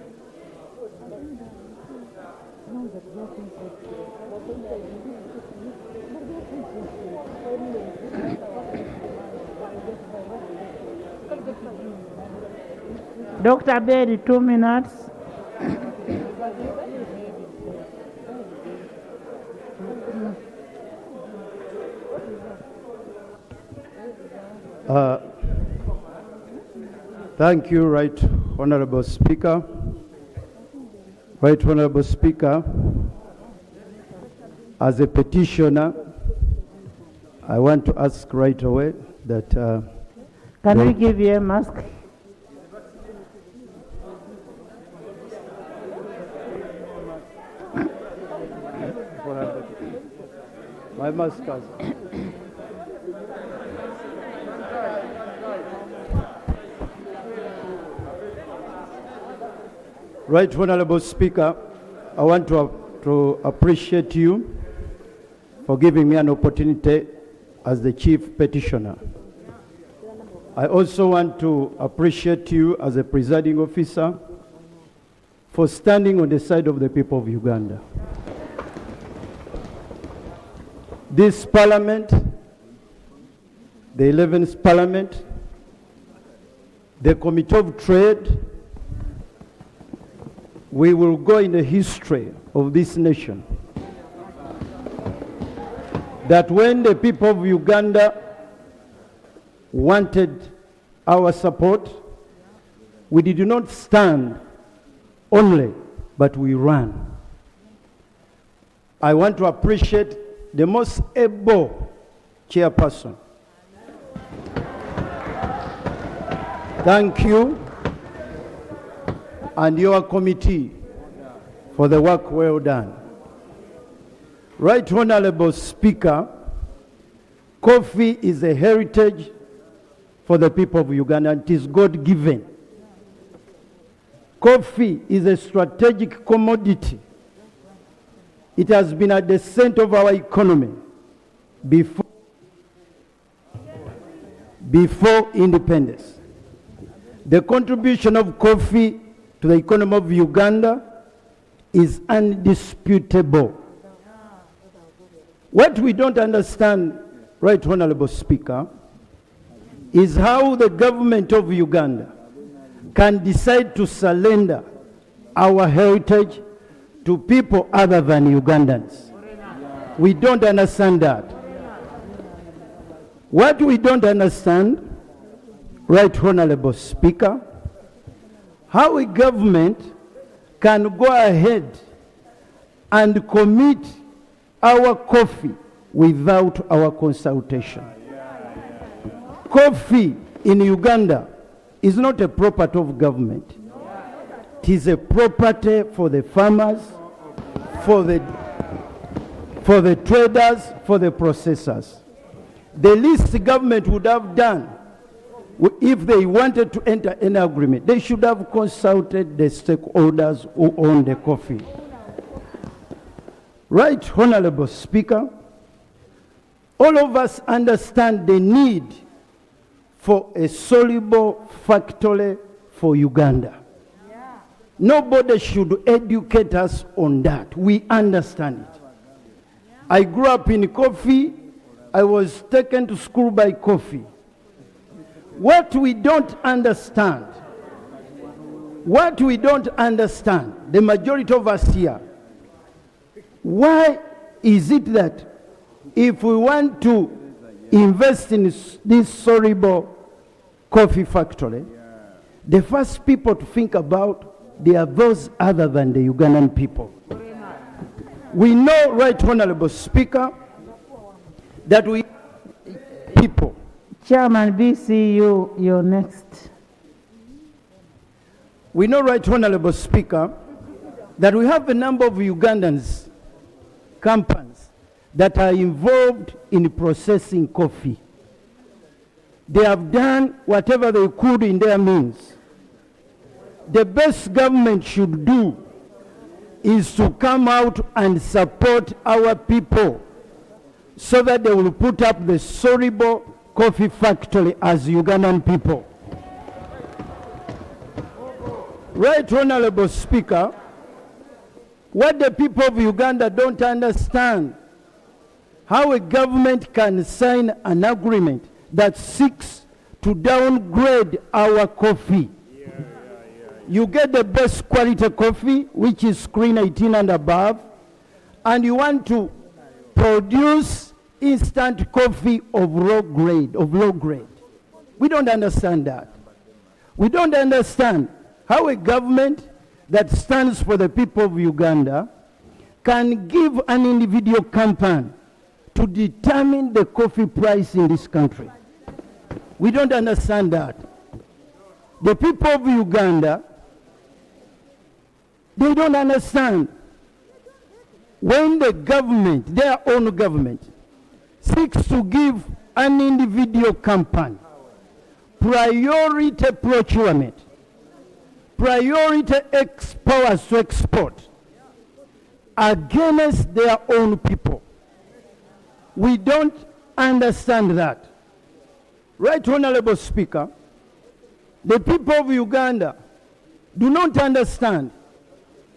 S2: Dr. Bedi, 2 minutes.
S6: Thank you, Right Honorable Speaker. Right Honorable Speaker, as a petitioner, I want to ask right away that...
S2: Can we give you a mask?
S6: My mask has... Right Honorable Speaker, I want to appreciate you for giving me an opportunity as the Chief Petitioner. I also want to appreciate you as a presiding officer for standing on the side of the people of Uganda. This Parliament, the 11th Parliament, the Committee of Trade, we will go in the history of this nation. That when the people of Uganda wanted our support, we did not stand only, but we ran. I want to appreciate the most able chairperson. Thank you and your committee for the work well done. Right Honorable Speaker, coffee is a heritage for the people of Uganda, and it is God-given. Coffee is a strategic commodity. It has been at the center of our economy before independence. The contribution of coffee to the economy of Uganda is undisputable. What we don't understand, Right Honorable Speaker, is how the government of Uganda can decide to surrender our heritage to people other than Ugandans. We don't understand that. What we don't understand, Right Honorable Speaker, how a government can go ahead and commit our coffee without our consultation. Coffee in Uganda is not a property of government. It is a property for the farmers, for the traders, for the processors. The least the government would have done, if they wanted to enter an agreement, they should have consulted the stakeholders who own the coffee. Right Honorable Speaker, all of us understand the need for a soluble factory for Uganda. Nobody should educate us on that. We understand it. I grew up in coffee. I was taken to school by coffee. What we don't understand, the majority of us here, why is it that if we want to invest in this soluble coffee factory, the first people to think about, they are those other than the Ugandan people? We know, Right Honorable Speaker, that we people.
S2: Chairman BC, you're next.
S6: We know, Right Honorable Speaker, that we have a number of Ugandans, companies, that are involved in processing coffee. They have done whatever they could in their means. The best government should do is to come out and support our people so that they will put up the soluble coffee factory as Ugandan people. Right, Honorable Speaker, what the people of Uganda don't understand, how a government can sign an agreement that seeks to downgrade our coffee. You get the best quality coffee, which is screen 18 and above, and you want to produce instant coffee of low grade. We don't understand that. We don't understand how a government that stands for the people of Uganda can give an individual company to determine the coffee price in this country. We don't understand that. The people of Uganda, they don't understand when the government, their own government, seeks to give an individual company priority procurement, priority powers to export against their own people. We don't understand that. Right, Honorable Speaker, the people of Uganda do not understand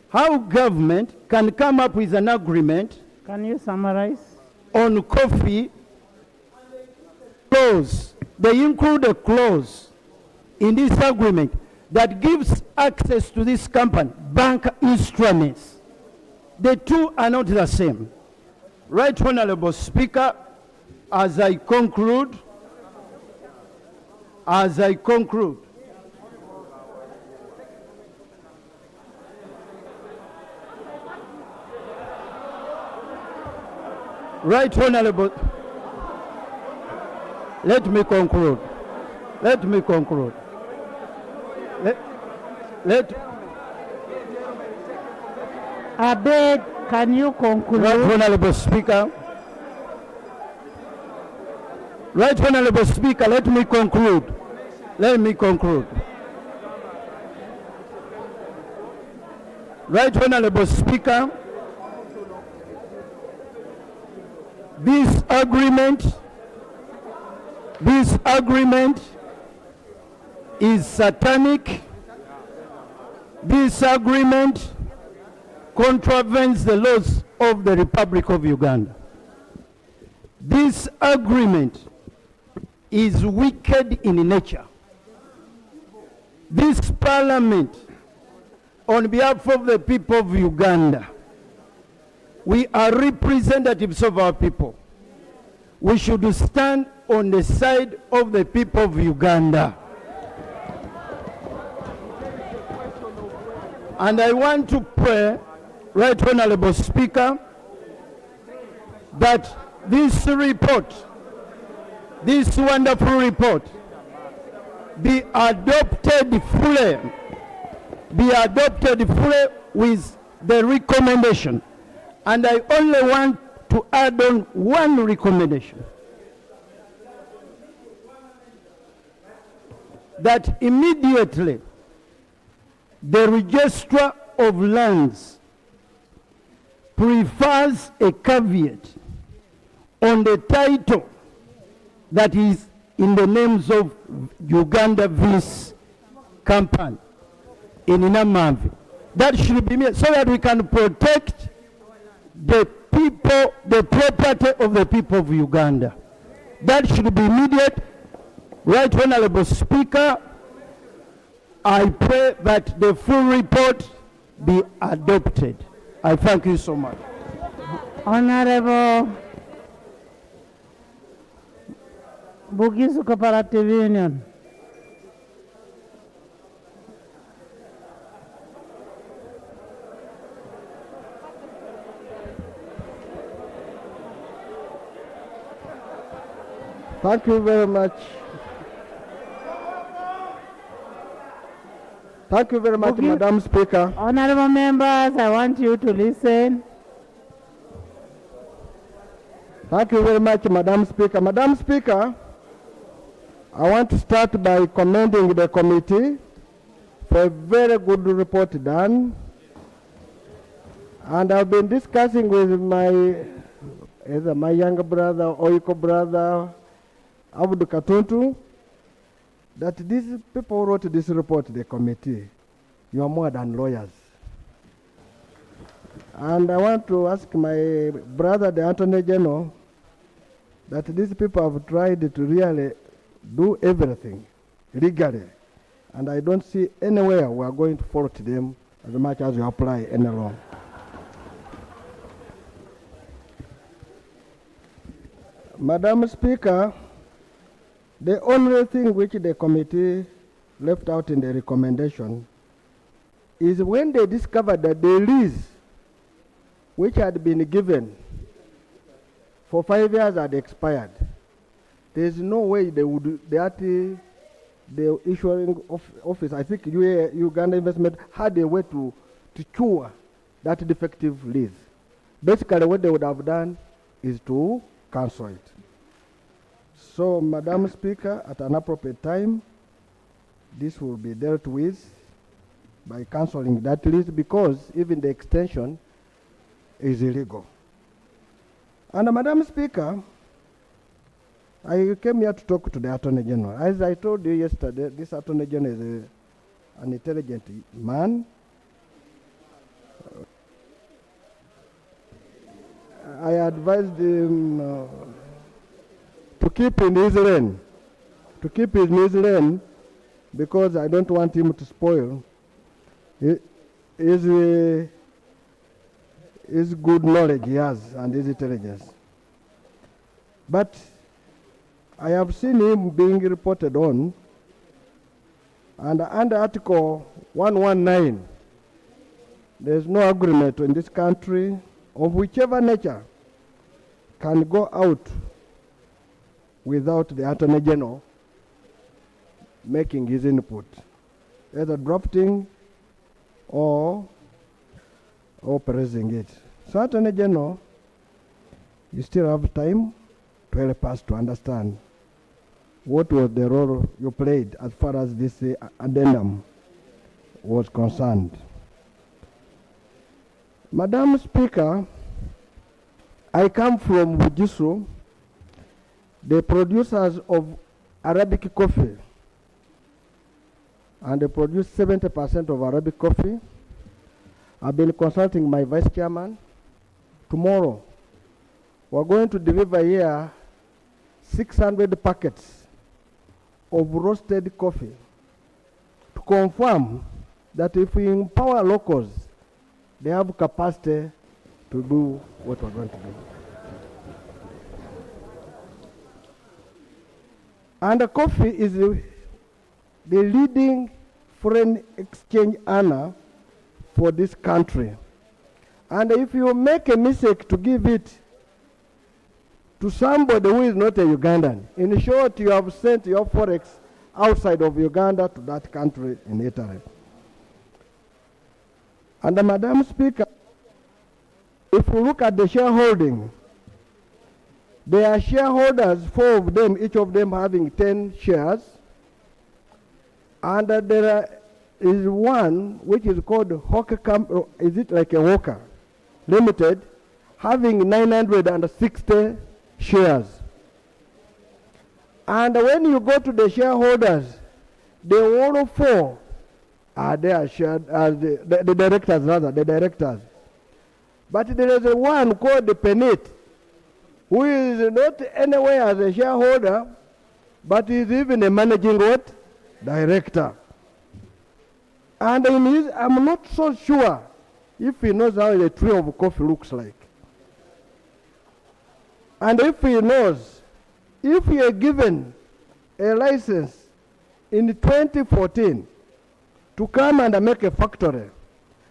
S6: how government can come up with an agreement.
S2: Can you summarize?
S6: On coffee clause. They include a clause in this agreement that gives access to this company, bank instruments. The two are not the same. Right, Honorable Speaker, as I conclude, Right, Honorable, let me conclude.
S2: Abed, can you conclude?
S6: Right, Honorable Speaker. Right, Honorable Speaker, let me conclude. Right, Honorable Speaker, this agreement is satanic. This agreement contravenes the laws of the Republic of Uganda. This agreement is wicked in nature. This Parliament, on behalf of the people of Uganda, we are representatives of our people. We should stand on the side of the people of Uganda. And I want to pray, Right Honorable Speaker, that this report, this wonderful report, be adopted fully with the recommendation. And I only want to add on one recommendation. That immediately the Registrar of Lands prefers a caveat on the title that is in the names of Uganda Lease Company in Inamavi. That should be made so that we can protect the people, the property of the people of Uganda. That should be immediate. Right, Honorable Speaker, I pray that the full report be adopted. I thank you so much.
S2: Honorable Bugisu Cooperative Union.
S7: Thank you very much. Thank you very much, Madam Speaker.
S2: Honorable members, I want you to listen.
S7: Thank you very much, Madam Speaker. Madam Speaker, I want to start by commending the committee for a very good report done. And I've been discussing with either my younger brother or equal brother, Abdu Katuntu, that these people who wrote this report, the committee, You are more than lawyers. And I want to ask my brother, the Attorney General, that these people have tried to really do everything legally. And I don't see anywhere we are going to fault them as much as you apply any law. Madam Speaker, the only thing which the committee left out in the recommendation is when they discovered that the lease which had been given for 5 years had expired. There is no way they would, the issuing office, I think Uganda Investment had a way to cure that defective lease. Basically what they would have done is to cancel it. So, Madam Speaker, at an appropriate time, this will be dealt with by cancelling that lease, because even the extension is illegal. And Madam Speaker, I came here to talk to the Attorney General. As I told you yesterday, this Attorney General is an intelligent man. I advised him to keep in his lane, because I don't want him to spoil his good knowledge he has and his intelligence. But I have seen him being reported on, and under Article 119, there is no agreement in this country of whichever nature can go out without the Attorney General making his input, either drafting or praising it. So, Attorney General, you still have time to help us to understand what was the role you played as far as this addendum was concerned. Madam Speaker, I come from Bugisu, the producers of Arabic coffee, and they produce 70% of Arabic coffee. I've been consulting my vice chairman. Tomorrow, we're going to deliver here 600 packets of roasted coffee to confirm that if we empower locals, they have capacity to do what we're going to do. And the coffee is the leading foreign exchange earner for this country. And if you make a mistake to give it to somebody who is not a Ugandan, in short, you have sent your forex outside of Uganda to that country in Italy. And Madam Speaker, if you look at the shareholding, there are shareholders, 4 of them, each of them having 10 shares. And there is one which is called Hawker is it like a Walker Limited, having 960 shares. And when you go to the shareholders, the all 4 are there shared as the directors, rather, the directors. But there is a one called the Penit, who is not anywhere as a shareholder, but is even a managing what? Director. And in his, I'm not so sure if he knows how the tree of coffee looks like. And if he knows, if he are given a license in 2014 to come and make a factory,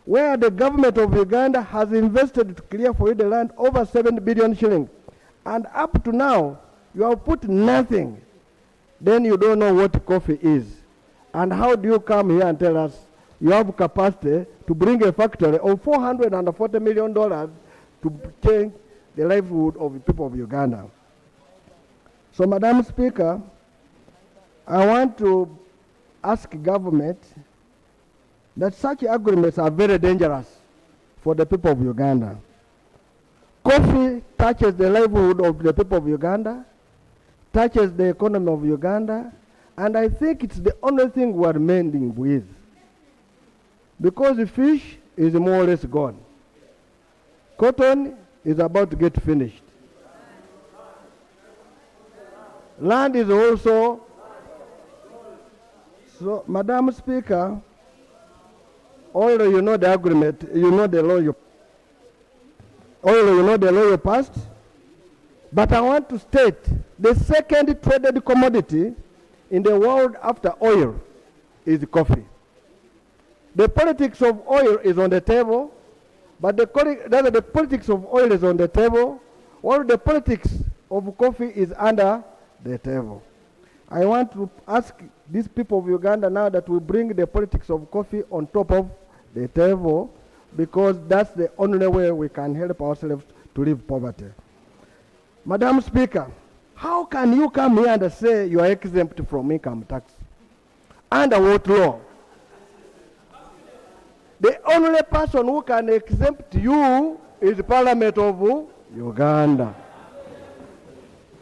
S7: where the government of Uganda has invested to clear for you the land over 7 billion shillings, and up to now, you have put nothing, then you don't know what coffee is. And how do you come here and tell us you have capacity to bring a factory of $440 million to change the livelihood of the people of Uganda? So, Madam Speaker, I want to ask government that such agreements are very dangerous for the people of Uganda. Coffee touches the livelihood of the people of Uganda, touches the economy of Uganda, and I think it's the only thing we are mending with. because the fish is more or less gone. Cotton is about to get finished. Land is also. So, Madam Speaker, although you know the agreement, you know the law you passed, but I want to state the second traded commodity in the world after oil is coffee. The politics of oil is on the table, but the politics of oil is on the table, while the politics of coffee is under the table. I want to ask these people of Uganda now that we bring the politics of coffee on top of the table, because that's the only way we can help ourselves to leave poverty. Madam Speaker, how can you come here and say you are exempt from income tax? Under what law? The only person who can exempt you is the Parliament of Uganda.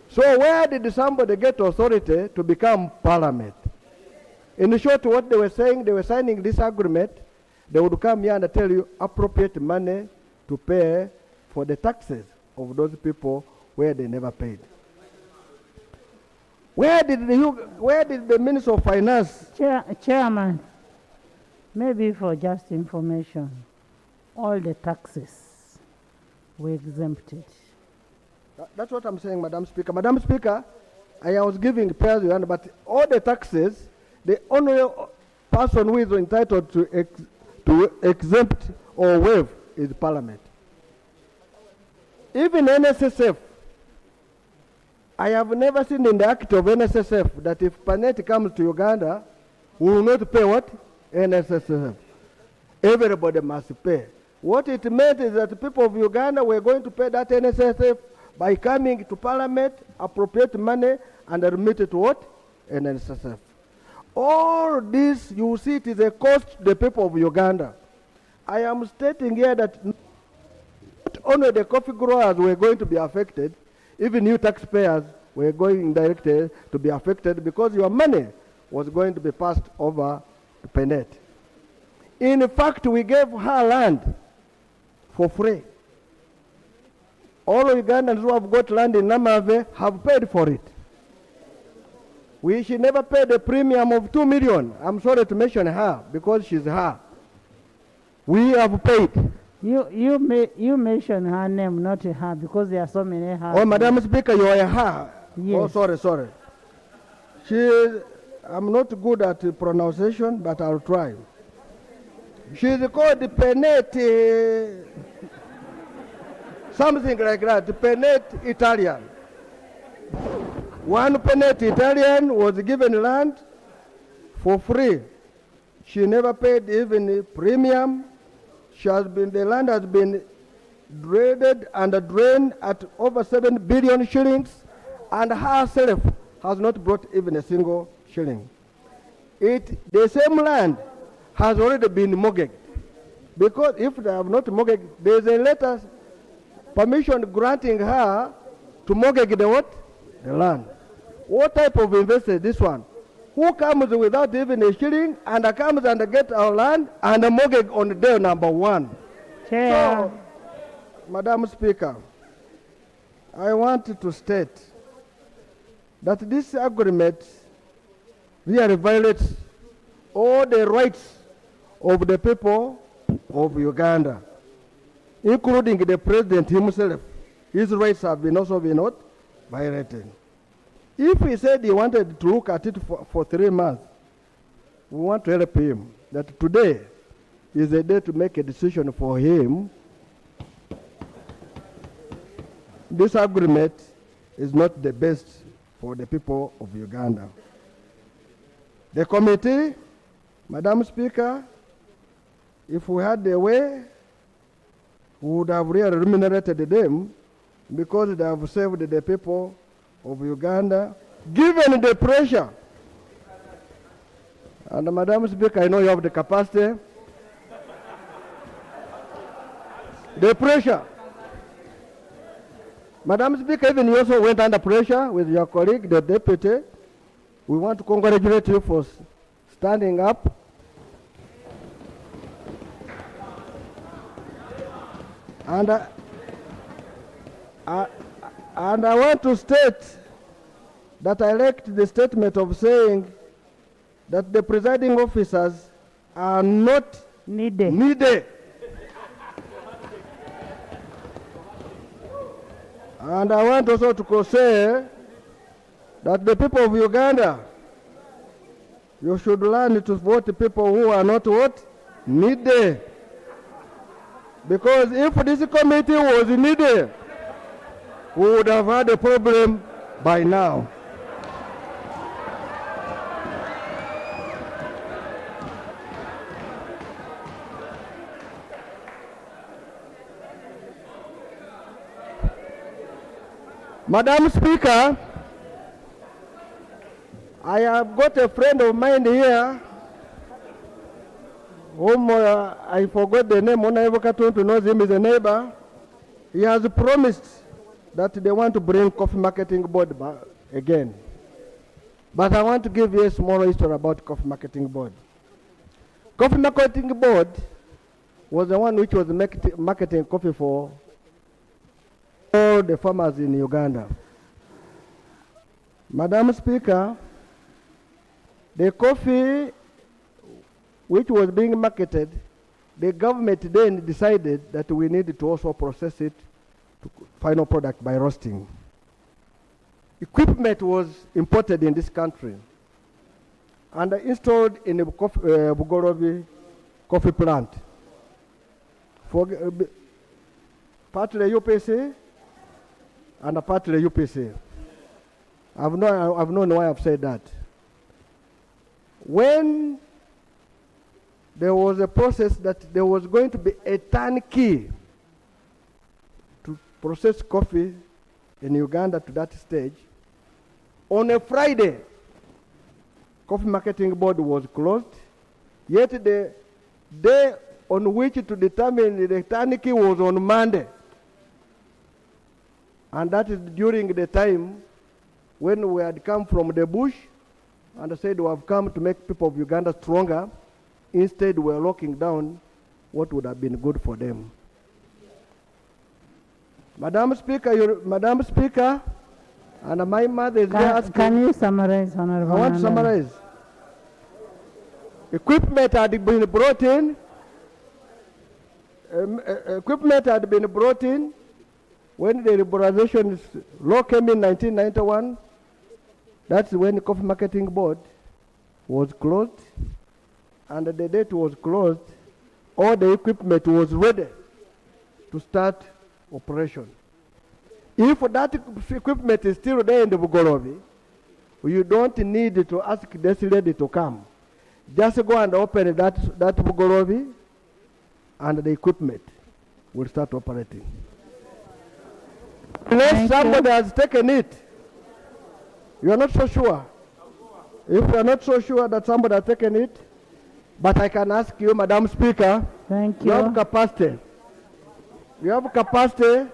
S7: So where did somebody get authority to become Parliament? In short, what they were saying, they were signing this agreement, they would come here and tell you appropriate money to pay for the taxes of those people where they never paid. Where did the Minister of Finance?
S2: Chairman, maybe for just information, all the taxes were exempted.
S7: That's what I'm saying, Madam Speaker. Madam Speaker, I was giving pairs, but all the taxes, the only person who is entitled to exempt or waive is Parliament. Even NSSF, I have never seen in the act of NSSF that if Panet comes to Uganda, we will not pay what? NSSF. Everybody must pay. What it meant is that the people of Uganda were going to pay that NSSF by coming to Parliament, appropriate money, and remit it to what? NSSF. All this, you see, it is a cost to the people of Uganda. I am stating here that not only the coffee growers were going to be affected, even you taxpayers were going indirectly to be affected because your money was going to be passed over to Penet. In fact, we gave her land for free. All Ugandans who have got land in Namave have paid for it. She never paid a premium of 2 million. I'm sorry to mention her because she's her. We have paid.
S2: You mention her name, not her, because there are so many her.
S7: Oh, Madam Speaker, you are a her.
S2: Yes.
S7: Oh, sorry. I'm not good at pronunciation, but I'll try. She's called Penet, something like that, Penet Italian. One Penet Italian was given land for free. She never paid even a premium. The land has been graded and drained at over 7 billion shillings, and herself has not brought even a single shilling. The same land has already been mortgaged, because if they have not mortgaged, there is a letter permission granting her to mortgage the what? The land. What type of investor is this one? Who comes without even a shilling and comes and gets our land and a mortgage on day number one?
S2: Chair.
S7: So, Madam Speaker, I want to state that this agreement really violates all the rights of the people of Uganda, including the president himself. His rights have been also been not violated. If he said he wanted to look at it for 3 months, we want to help him that today is the day to make a decision for him. This agreement is not the best for the people of Uganda. The committee, Madam Speaker, if we had the way, we would have really remunerated them because they have saved the people of Uganda, given the pressure. And Madam Speaker, I know you have the capacity. The pressure. Madam Speaker, even you also went under pressure with your colleague, the deputy. We want to congratulate you for standing up. And I want to state that I liked the statement of saying that the presiding officers are not needed. And I want also to say that the people of Uganda, you should learn to vote people who are not what? Needed. Because if this committee was needed, we would have had a problem by now. Madam Speaker, I have got a friend of mine here whom I forgot the name. Honorable Katuntu knows him as a neighbor. He has promised that they want to bring Coffee Marketing Board back again. But I want to give you a small history about Coffee Marketing Board. Coffee Marketing Board was the one which was marketing coffee for all the farmers in Uganda. Madam Speaker, the coffee which was being marketed, the government then decided that we needed to also process it to final product by roasting. Equipment was imported in this country and installed in the Bugorobi coffee plant for partly UPC and partly UPC. I've known why I've said that. When there was a process that there was going to be a turnkey to process coffee in Uganda to that stage, on a Friday, Coffee Marketing Board was closed, yet the day on which to determine the turnkey was on Monday. And that is during the time when we had come from the bush and said we have come to make people of Uganda stronger. Instead, we are locking down what would have been good for them. Madam Speaker, and my mother is there asking.
S2: Can you summarize, Honorable?
S7: I want to summarize. Equipment had been brought in. Equipment had been brought in when the liberalization law came in 1991. That's when the Coffee Marketing Board was closed. And the date was closed, all the equipment was ready to start operation. If that equipment is still there in the Bugorobi, you don't need to ask this lady to come. Just go and open that Bugorobi and the equipment will start operating. Unless somebody has taken it, you are not so sure. If you are not so sure that somebody has taken it, but I can ask you, Madam Speaker,
S2: thank you.
S7: You have capacity. You have capacity.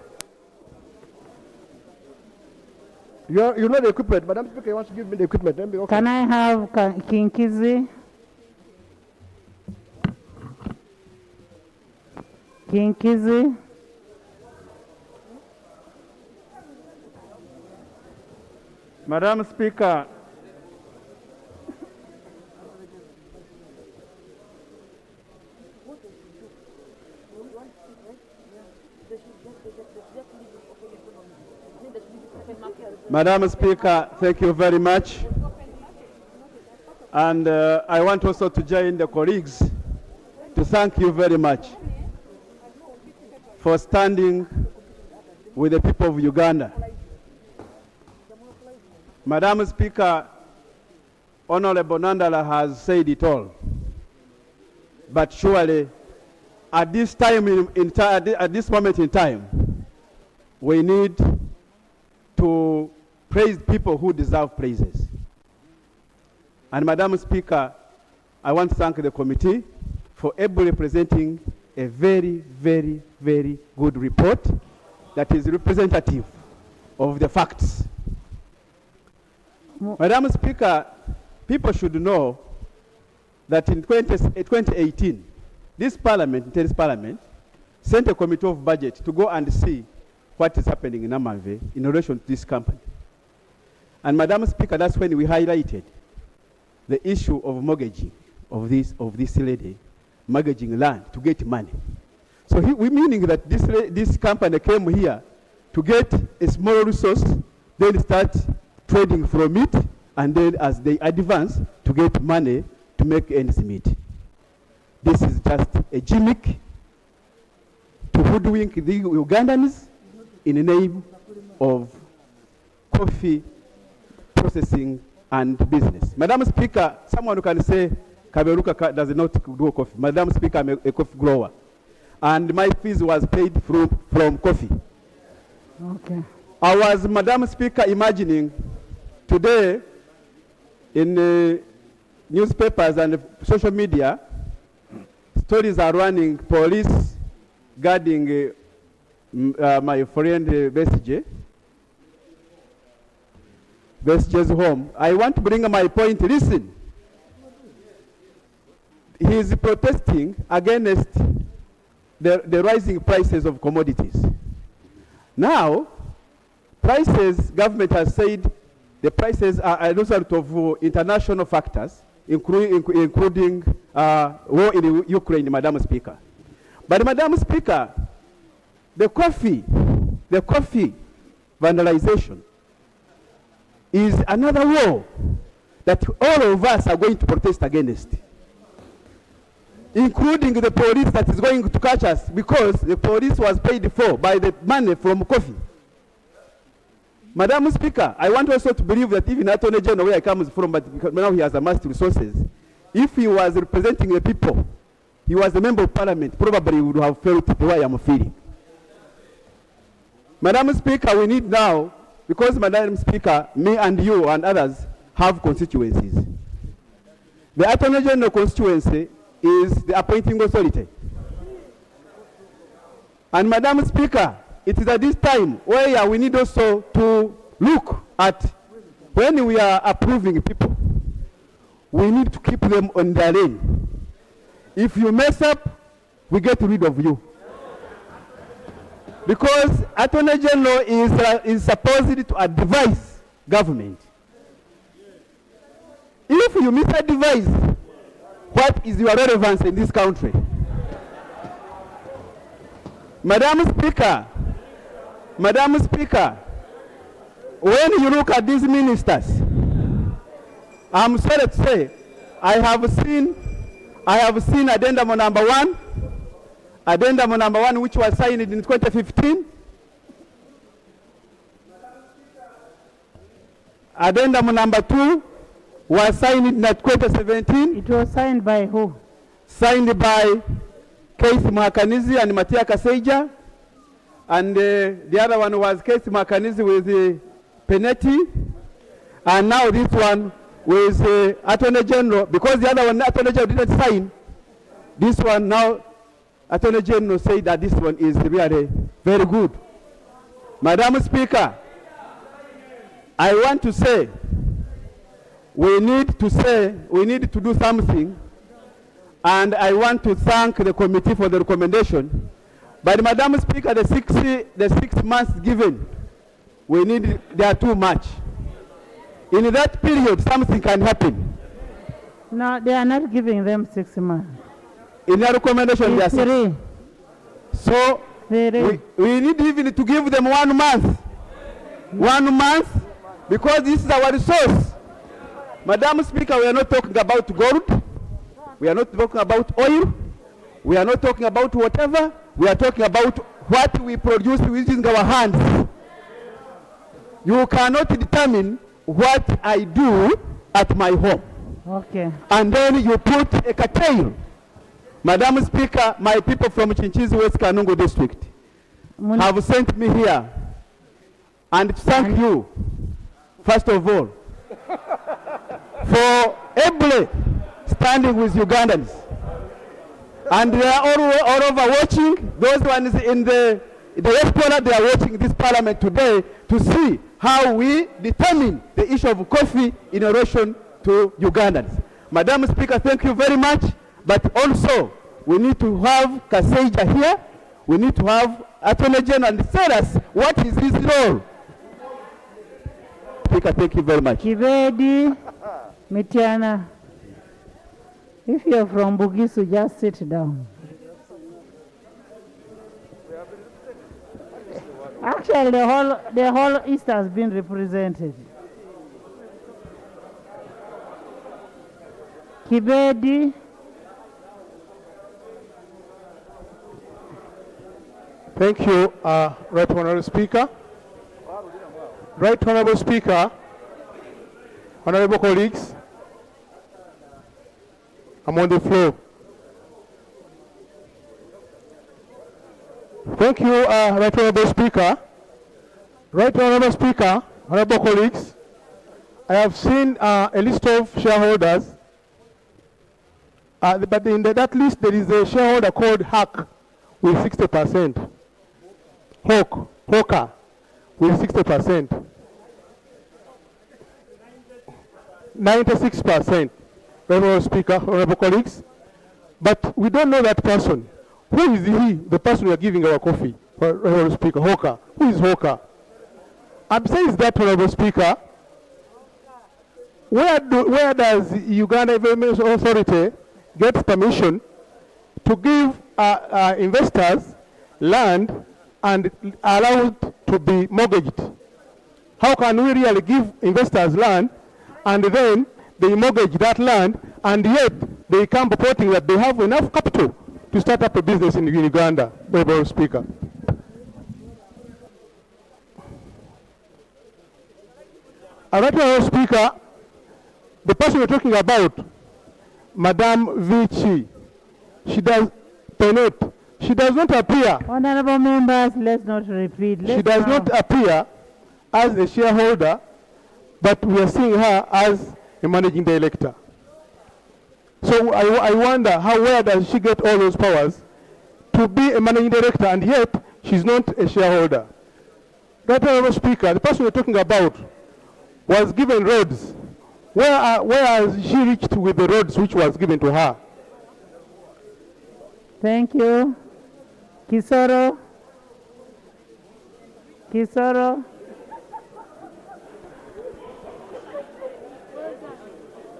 S7: You know the equipment. Madam Speaker, you want to give me the equipment. Then okay.
S2: Can I have Kinkizi? Kinkizi?
S8: Madam Speaker, Madam Speaker, thank you very much. And I want also to join the colleagues to thank you very much for standing with the people of Uganda. Madam Speaker, Honorable Nandala has said it all. But surely, at this time, at this moment in time, we need to praise people who deserve praises. And Madam Speaker, I want to thank the committee for ably presenting a very, very, very good report that is representative of the facts. Madam Speaker, people should know that in 2018, this Parliament sent a committee of budget to go and see what is happening in Amave in relation to this company. And Madam Speaker, that's when we highlighted the issue of mortgaging of this lady, mortgaging land to get money. So we meaning that this company came here to get a small resource, then start trading from it, and then as they advance to get money to make ends meet. This is just a gimmick to hoodwink the Ugandans in the name of coffee processing and business. Madam Speaker, someone who can say Kaberuka does not do coffee. Madam Speaker, I'm a coffee grower. And my fees was paid from coffee.
S2: Okay.
S8: I was, Madam Speaker, imagining today in newspapers and social media, stories are running, police guarding my friend Besje's home. I want to bring my point. Listen, he is protesting against the rising prices of commodities. Now, prices, government has said the prices are a result of international factors, including war in Ukraine, Madam Speaker. But Madam Speaker, the coffee vandalization is another war that all of us are going to protest against, including the police that is going to catch us, because the police was paid for by the money from coffee. Madam Speaker, I want also to believe that even Attorney General, where I come from, but now he has amassed resources, if he was representing the people, he was a member of Parliament, probably would have felt the way I'm feeling. Madam Speaker, we need now, because Madam Speaker, me and you and others have constituencies. The Attorney General constituency is the appointing authority. And Madam Speaker, it is at this time where we need also to look at when we are approving people, we need to keep them on their lane. If you mess up, we get rid of you. Because Attorney General is supposed to advise government. If you misadvise, what is your relevance in this country? Madam Speaker, when you look at these ministers, I'm sorry to say, I have seen addendum number 1, which was signed in 2015. Addendum number 2 was signed in 2017.
S2: It was signed by who?
S8: Signed by Keith Mwakanizi and Matia Kaseja. And the other one was Keith Mwakanizi with Penetti. And now this one with Attorney General, because the other one, Attorney General didn't sign. This one now, Attorney General said that this one is really very good. Madam Speaker, I want to say, we need to do something, and I want to thank the committee for the recommendation. But Madam Speaker, the 6 months given, they are too much. In that period, something can happen.
S2: No, they are not giving them 6 months.
S8: In their recommendation, they are
S2: 3.
S8: So we need even to give them 1 month. 1 month, because this is our resource. Madam Speaker, we are not talking about gold. We are not talking about oil. We are not talking about whatever. We are talking about what we produce using our hands. You cannot determine what I do at my home.
S2: Okay.
S8: And then you put a curtail. Madam Speaker, my people from Chinchizi West Kanungu district have sent me here and thank you, first of all, for ably standing with Ugandans. And they are all over watching. Those ones in the West corner, they are watching this Parliament today to see how we determine the issue of coffee in relation to Ugandans. Madam Speaker, thank you very much. But also, we need to have Kaseja here. We need to have Attorney General and tell us what is his role. Speaker, thank you very much.
S2: Kibedi, Mitiana, if you're from Bugisu, just sit down. Actually, the whole East has been represented. Kibedi.
S9: Thank you, Right Honorable Speaker. Right Honorable Speaker, honorable colleagues, I'm on the floor. Thank you, Right Honorable Speaker. Right Honorable Speaker, honorable colleagues, I have seen a list of shareholders, but in that list there is a shareholder called Hack with 60%. Hawker with 60%. 96%, Honorable Speaker, honorable colleagues. But we don't know that person. Who is he, the person we are giving our coffee? Honorable Speaker, Hawker. Who is Hawker? I'm saying that, Honorable Speaker, where does Uganda Environment Authority get permission to give investors land and allow it to be mortgaged? How can we really give investors land and then they mortgage that land and yet they come purporting that they have enough capital to start up a business in Uganda, Honorable Speaker? Honorable Speaker, the person you're talking about, Madame Vici, she does not appear.
S2: Honorable members, let's not repeat.
S9: She does not appear as a shareholder, but we are seeing her as a managing director. So I wonder where does she get all those powers to be a managing director and yet she's not a shareholder? Right Honorable Speaker, the person we're talking about was given roads. Where has she reached with the roads which was given to her?
S2: Thank you. Kisoro.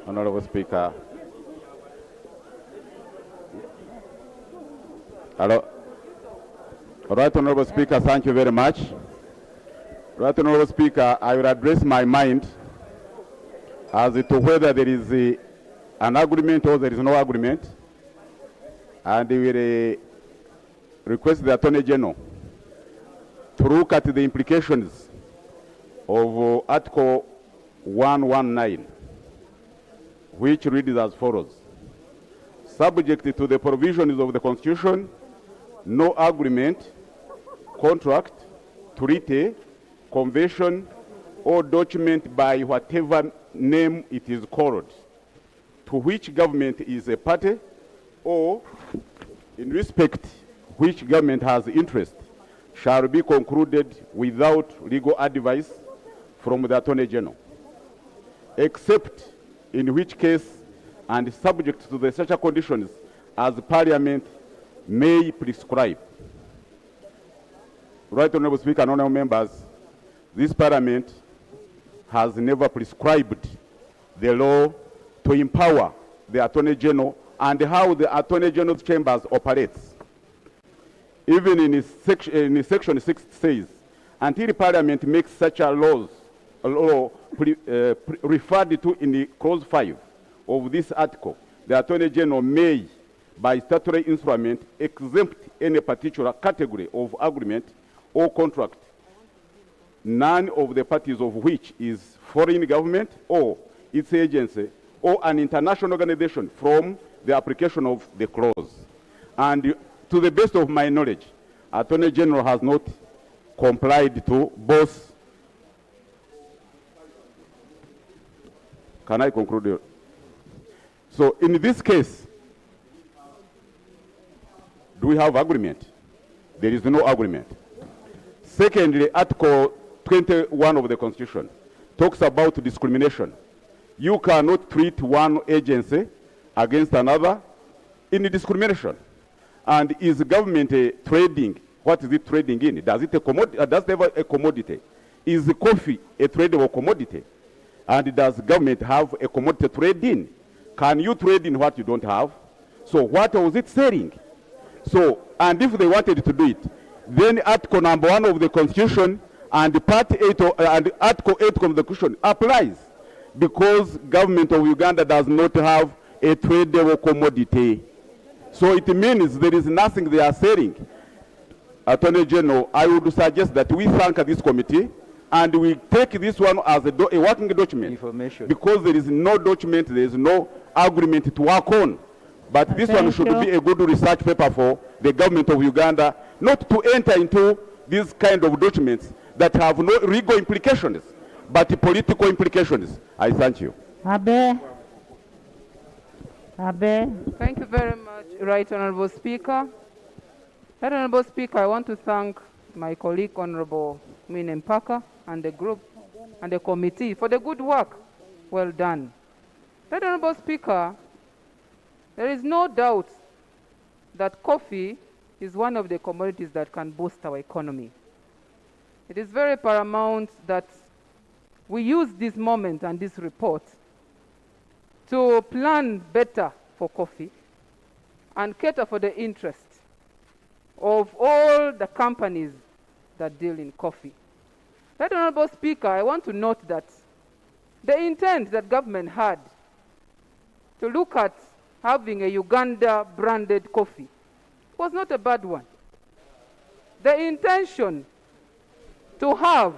S5: Honorable Speaker. Hello. Right Honorable Speaker, thank you very much. Right Honorable Speaker, I will address my mind as to whether there is an agreement or there is no agreement, and we will request the Attorney General to look at the implications of Article 119, which reads as follows: subject to the provisions of the Constitution, no agreement, contract, treaty, convention, or document by whatever name it is called, to which government is a party or in respect which government has interest, shall be concluded without legal advice from the Attorney General, except in which case and subject to the such conditions as Parliament may prescribe. Right Honorable Speaker and honorable members, this Parliament has never prescribed the law to empower the Attorney General and how the Attorney General's chambers operates. Even in section 6 says, until Parliament makes such a law referred to in the clause 5 of this article, the Attorney General may, by statutory instrument, exempt any particular category of agreement or contract, none of the parties of which is foreign government or its agency or an international organization, from the application of the clause. And to the best of my knowledge, Attorney General has not complied to both. Can I conclude? So in this case, do we have agreement? There is no agreement. Secondly, Article 21 of the Constitution talks about discrimination. You cannot treat one agency against another in discrimination. And is the government trading? What is it trading in? Does it have a commodity? Is the coffee a tradable commodity? And does the government have a commodity to trade in? Can you trade in what you don't have? So what was it selling? So, and if they wanted to do it, then Article number 1 of the Constitution and Part 8 and Article 8 of the Constitution applies, because government of Uganda does not have a tradable commodity. So it means there is nothing they are selling. Attorney General, I would suggest that we thank this committee and we take this one as a working document.
S10: Information.
S5: Because there is no document, there is no agreement to work on. But this one should be a good research paper for the government of Uganda, not to enter into these kind of documents that have no legal implications, but political implications. I thank you.
S2: Abe.
S11: Thank you very much, Right Honourable Speaker. Right Honourable Speaker, I want to thank my colleague, Honourable Mwine Mpaka, and the group and the committee for the good work well done. Right Honourable Speaker, there is no doubt that coffee is one of the commodities that can boost our economy. It is very paramount that we use this moment and this report to plan better for coffee and cater for the interests of all the companies that deal in coffee. Right Honourable Speaker, I want to note that the intent that government had to look at having a Uganda branded coffee was not a bad one. The intention to have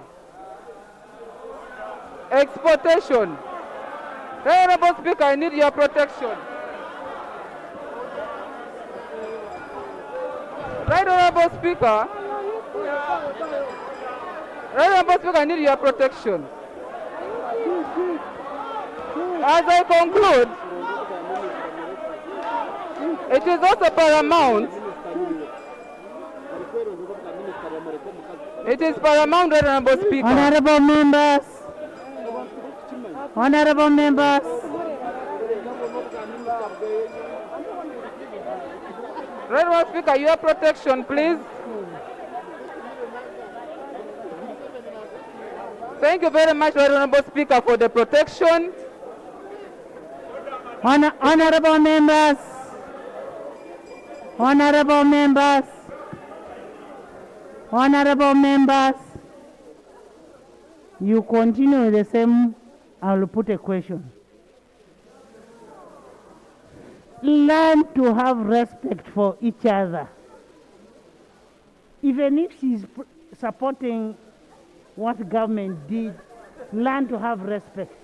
S11: exportation. Honourable Speaker, I need your protection. Right Honourable Speaker, I need your protection. As I conclude, it is also paramount. It is paramount, Honourable Speaker.
S2: Honourable members. Honourable members.
S11: Right Honourable Speaker, your protection, please. Thank you very much, Right Honourable Speaker, for the protection.
S2: Honourable members. Honourable members. Honourable members. You continue the same. I'll put a question. Learn to have respect for each other. Even if she's supporting what government did, learn to have respect.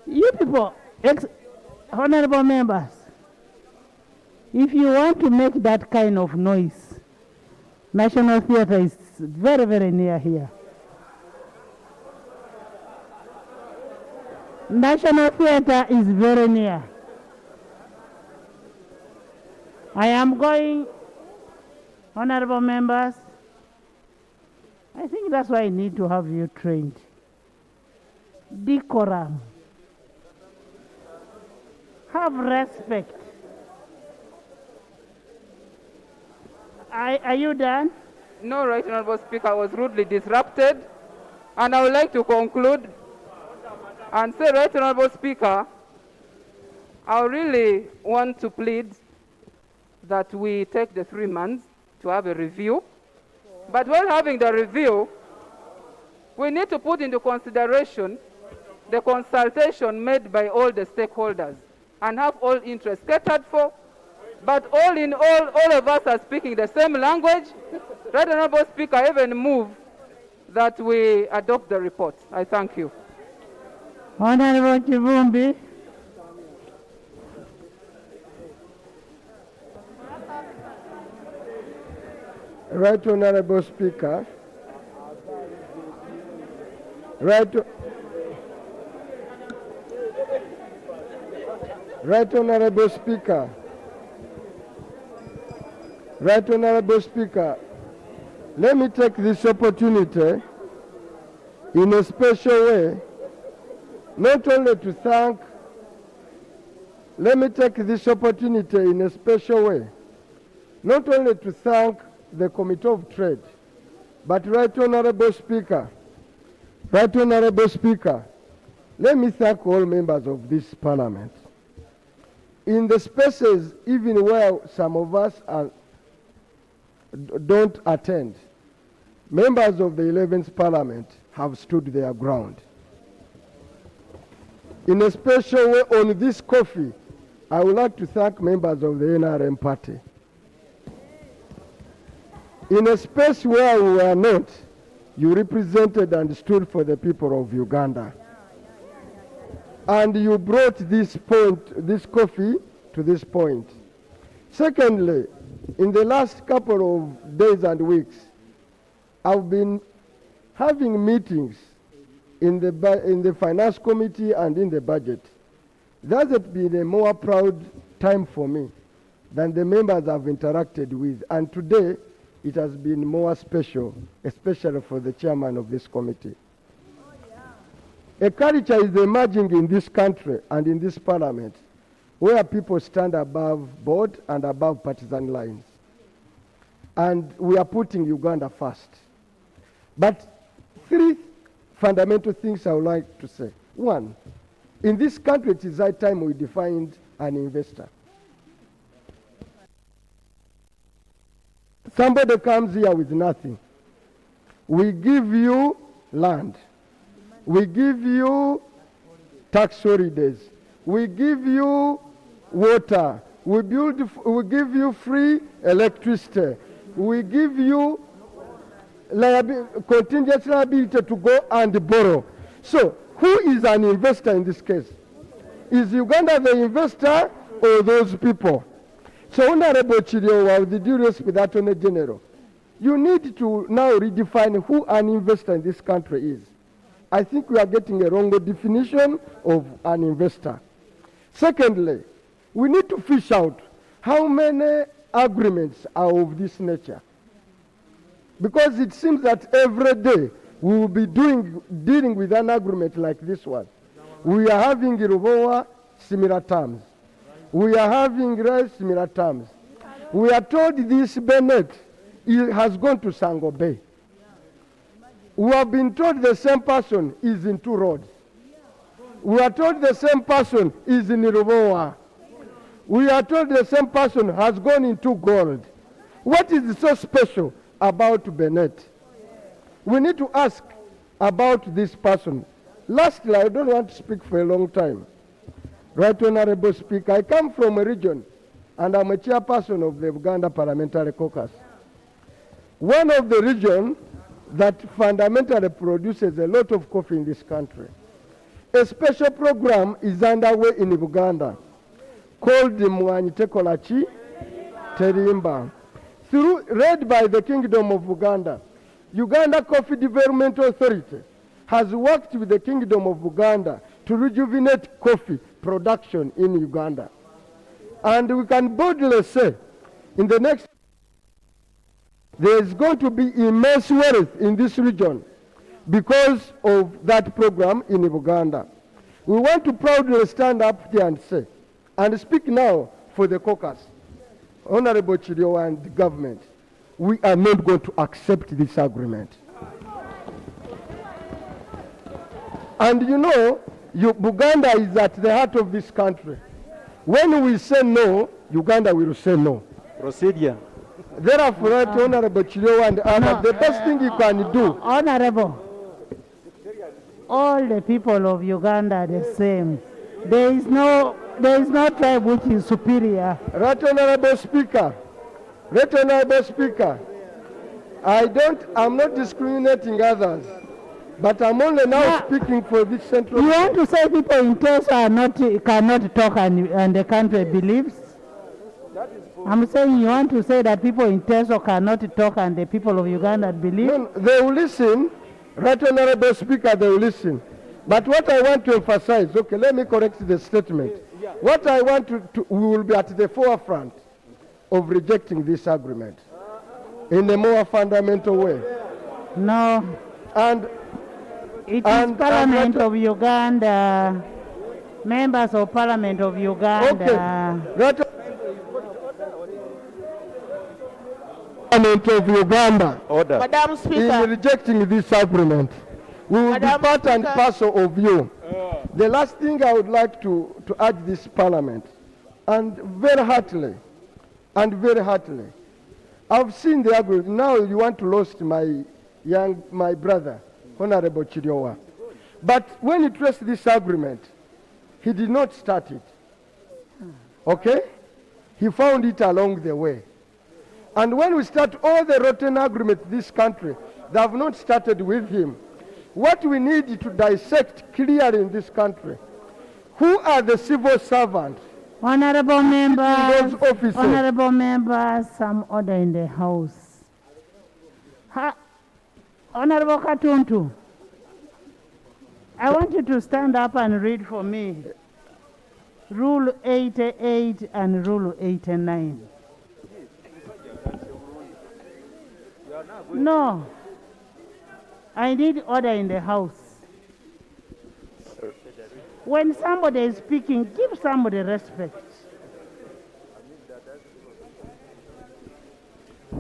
S2: You people, honourable members, if you want to make that kind of noise, National Theatre is very, very near here. National Theatre is very near. I am going, honourable members, I think that's why I need to have you trained. Decorum. Have respect. Are you done?
S11: No, Right Honourable Speaker, I was rudely disrupted, and I would like to conclude and say, Right Honourable Speaker, I really want to plead that we take the 3 months to have a review. But while having the review, we need to put into consideration the consultation made by all the stakeholders and have all interests catered for. But all in all of us are speaking the same language. Right Honourable Speaker, I even move that we adopt the report. I thank you.
S2: Honourable Chivumbi.
S7: Right Honourable Speaker. Right Honourable Speaker. Right Honourable Speaker, let me take this opportunity in a special way, not only to thank let me take this opportunity in a special way, not only to thank the Committee of Trade, but Right Honorable Speaker, let me thank all members of this Parliament. In the spaces, even where some of us don't attend, members of the 11th Parliament have stood their ground. In a special way on this coffee, I would like to thank members of the NRM party. In a space where we were not, you represented and stood for the people of Uganda. And you brought this coffee to this point. Secondly, in the last couple of days and weeks, I've been having meetings in the Finance Committee and in the budget. That has been a more proud time for me than the members I've interacted with. And today, it has been more special, especially for the chairman of this committee. A culture is emerging in this country and in this parliament where people stand above board and above partisan lines. And we are putting Uganda first. But three fundamental things I would like to say. One, in this country, it is high time we defined an investor. Somebody comes here with nothing. We give you land. We give you tax holidays. We give you water. We give you free electricity. We give you contingent liability to go and borrow. So, who is an investor in this case? Is Uganda the investor or those people? So, Honorable Chiriowa, with the due respect with Attorney General, you need to now redefine who an investor in this country is. I think we are getting a wrong definition of an investor. Secondly, we need to fish out how many agreements are of this nature. Because it seems that every day we will be dealing with an agreement like this one. We are having Rubowa, similar terms. We are having Rice, similar terms. We are told this Bennett has gone to Sango Bay. We have been told the same person is in two roads. We are told the same person is in Rubowa. We are told the same person has gone into gold. What is so special about Bennett? We need to ask about this person. Lastly, I don't want to speak for a long time. Right Honorable Speaker, I come from a region and I'm a chairperson of the Uganda Parliamentary Caucus. One of the regions that fundamentally produces a lot of coffee in this country. A special program is underway in Uganda called the Mwanyitekolachi Terimba. Led by the Kingdom of Uganda, Uganda Coffee Development Authority has worked with the Kingdom of Uganda to rejuvenate coffee production in Uganda. And we can boldly say, in the next, there is going to be immense wealth in this region because of that program in Uganda. We want to proudly stand up here and say, and speak now for the caucus, Honorable Chiriowa and the government, we are not going to accept this agreement. And you know, Uganda is at the heart of this country. When we say no, Uganda will say no.
S8: Procedure.
S7: Therefore, Honorable Chiriowa and Anna, the best thing you can do.
S2: Honorable, all the people of Uganda are the same. There is no tribe which is superior.
S7: Right Honorable Speaker, I'm not discriminating others, but I'm only now speaking for this central.
S2: You want to say people in Teso cannot talk and the country believes? I'm saying you want to say that people in Teso cannot talk and the people of Uganda believe?
S7: No, they will listen. Right Honorable Speaker, they will listen. But what I want to emphasize, okay, let me correct the statement. What I want we will be at the forefront of rejecting this agreement in a more fundamental way.
S2: No.
S7: And
S2: it is Parliament of Uganda. Members of Parliament of Uganda.
S7: Okay. Parliament of Uganda.
S4: Order.
S10: Madam
S7: In
S10: Speaker.
S7: rejecting this agreement, we will
S10: Madam
S7: be part and
S10: Speaker.
S7: parcel of you. The last thing I would like to urge this Parliament, and very heartily, I've seen the agreement. Now you want to roast my brother, Honorable Chiriowa. But when he traced this agreement, he did not start it. Okay? He found it along the way. And when we start all the rotten agreements in this country, they have not started with him. What we need to dissect clearly in this country, who are the civil servants?
S2: Honorable members,
S7: those offices?
S2: honorable members, some order in the House. Honorable Katuntu, I want you to stand up and read for me Rule 88 and Rule 89. No, I need order in the House. When somebody is speaking, give somebody respect.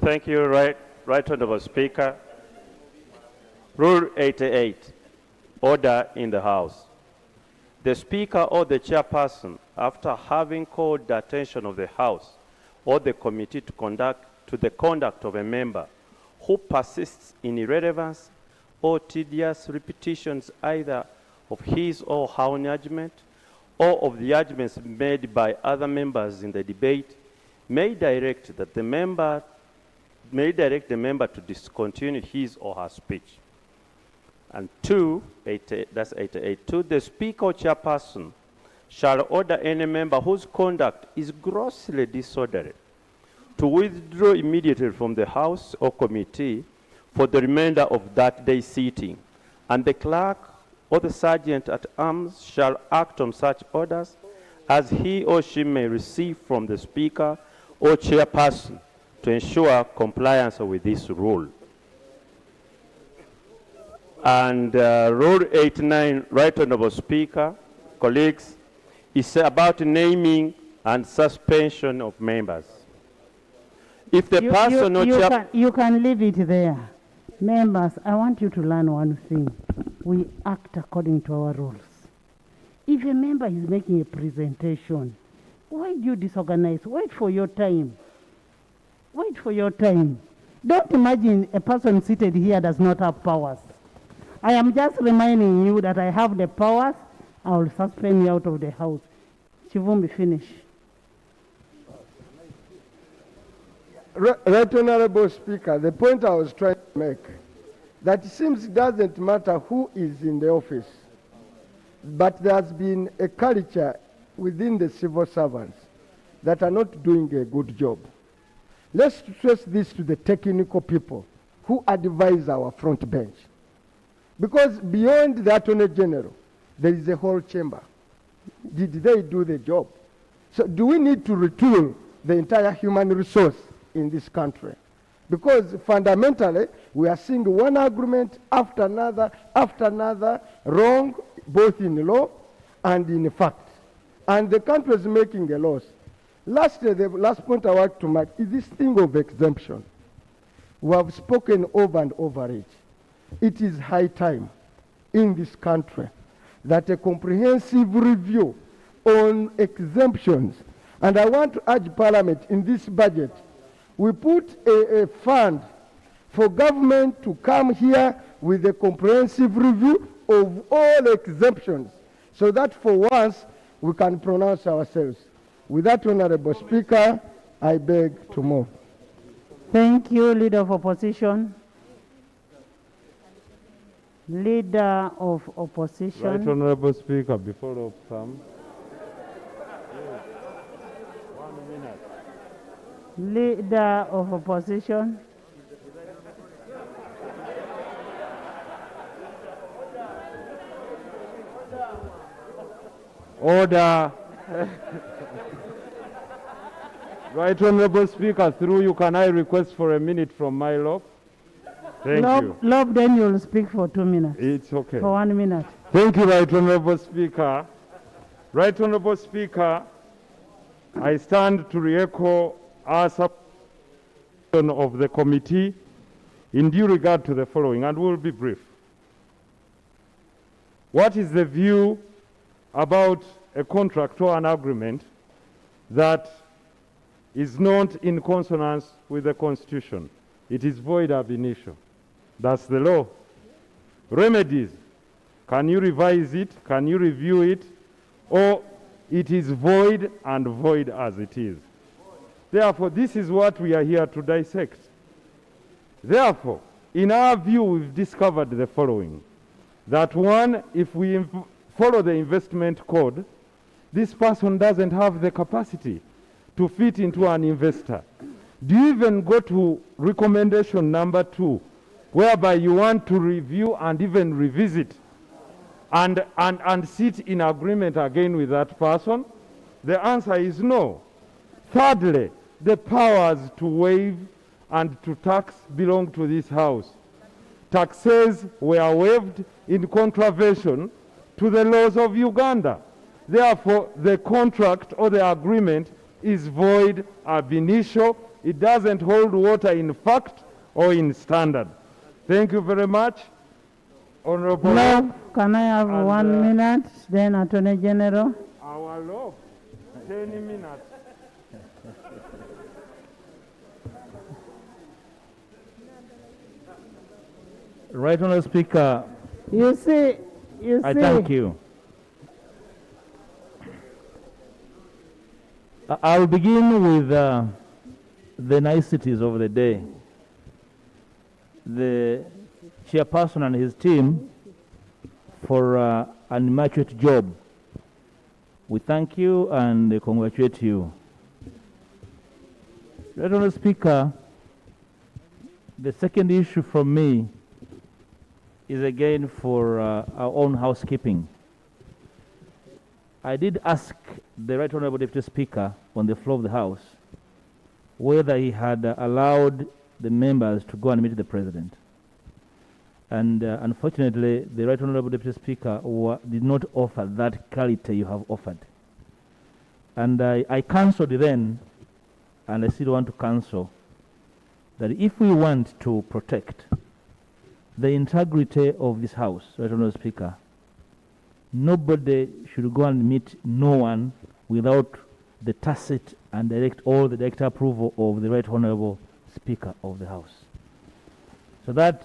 S12: Thank you, Right Honourable Speaker. Rule 88, order in the House. The Speaker or the Chairperson, after having called the attention of the House or the committee to the conduct of a member who persists in irrelevance or tedious repetitions either of his or her judgment or of the arguments made by other members in the debate, may direct the member to discontinue his or her speech. And that's 88. Two, the Speaker or Chairperson shall order any member whose conduct is grossly disorderly to withdraw immediately from the House or committee for the remainder of that day's sitting, and the clerk or the sergeant at arms shall act on such orders as he or she may receive from the Speaker or Chairperson to ensure compliance with this rule. And Rule 89, Right Honourable Speaker, colleagues, is about naming and suspension of members. If the person
S2: you can leave it there. Members, I want you to learn one thing. We act according to our rules. If a member is making a presentation, why do you disorganize? Wait for your time. Wait for your time. Don't imagine a person seated here does not have powers. I am just reminding you that I have the powers. I will suspend you out of the House. Chivumbi, finish.
S7: Right Honorable Speaker, the point I was trying to make, that it seems it doesn't matter who is in the office, but there has been a culture within the civil servants that are not doing a good job. Let's trace this to the technical people who advise our front bench. Because beyond the Attorney General, there is a whole chamber. Did they do the job? So do we need to retool the entire human resource in this country? Because fundamentally, we are seeing one agreement after another, wrong, both in law and in fact. And the country is making a loss. Lastly, the last point I want to make is this thing of exemption. We have spoken over and over it. It is high time in this country that a comprehensive review on exemptions, and I want to urge Parliament in this budget, we put a fund for government to come here with a comprehensive review of all exemptions so that for once we can pronounce ourselves. With that, Honorable Speaker, I beg to move.
S2: Thank you, Leader of Opposition. Leader of Opposition.
S13: Right Honorable Speaker, before of come.
S2: 1 minute. Leader of Opposition.
S13: Order. Right Honorable Speaker, through you, can I request for a minute from my love? Thank you.
S2: Love, then you'll speak for 2 minutes.
S13: It's okay.
S2: For 1 minute.
S13: Thank you, Right Honorable Speaker. Right Honourable Speaker, I stand to re-echo our support of the committee in due regard to the following, and we'll be brief. What is the view about a contract or an agreement that is not in consonance with the Constitution? It is void ab initio. That's the law. Remedies. Can you revise it? Can you review it? Or it is void and void as it is. Therefore, this is what we are here to dissect. Therefore, in our view, we've discovered the following. That one, if we follow the investment code, this person doesn't have the capacity to fit into an investor. Do you even go to recommendation number 2, whereby you want to review and even revisit and sit in agreement again with that person? The answer is no. Thirdly, the powers to waive and to tax belong to this House. Taxes were waived in contravention to the laws of Uganda. Therefore, the contract or the agreement is void ab initio. It doesn't hold water in fact or in standard. Thank you very much. Honorable.
S2: Love, can I have 1 minute? Then Attorney General.
S13: Our law, 10 minutes.
S10: Right Honourable Speaker.
S2: You see.
S10: I thank you. I'll begin with the niceties of the day. The chairperson and his team for an immaculate job. We thank you and congratulate you. Right Honourable Speaker, the second issue from me is again for our own housekeeping. I did ask the Right Honourable Deputy Speaker on the floor of the House whether he had allowed the members to go and meet the President. And unfortunately, the Right Honourable Deputy Speaker did not offer that clarity you have offered. And I cancelled then, and I still want to cancel, that if we want to protect the integrity of this House, Right Honourable Speaker, nobody should go and meet no one without the tacit and the direct approval of the Right Honourable Speaker of the House. So that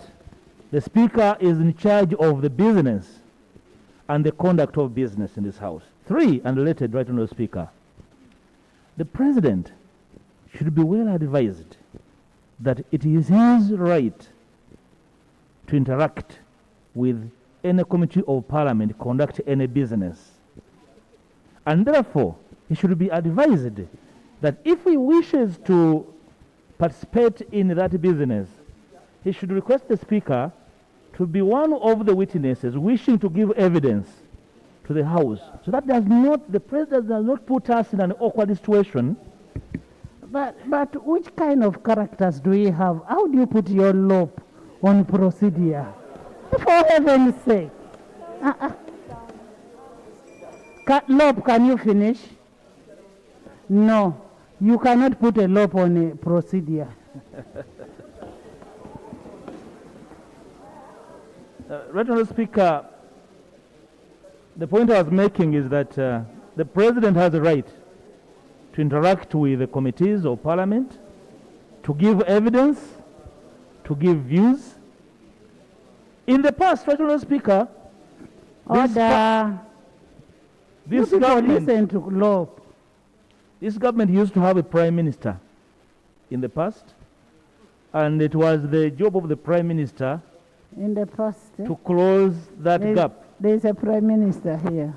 S10: the Speaker is in charge of the business and the conduct of business in this House. 3, and related, Right Honourable Speaker, the President should be well advised that it is his right to interact with any committee of Parliament, conduct any business. And therefore, he should be advised that if he wishes to participate in that business, he should request the Speaker to be one of the witnesses wishing to give evidence to the House. So that the President does not put us in an awkward situation.
S2: But which kind of characters do you have? How do you put your law on procedure? For heaven's sake. Lob, can you finish? No, you cannot put a lob on a procedure.
S10: Right Honourable Speaker, the point I was making is that the President has a right to interact with the committees of Parliament, to give evidence, to give views. In the past, Right Honourable Speaker, this government used to have a Prime Minister in the past, and it was the job of the Prime Minister
S2: in the past
S10: to close that gap.
S2: There's a Prime Minister here.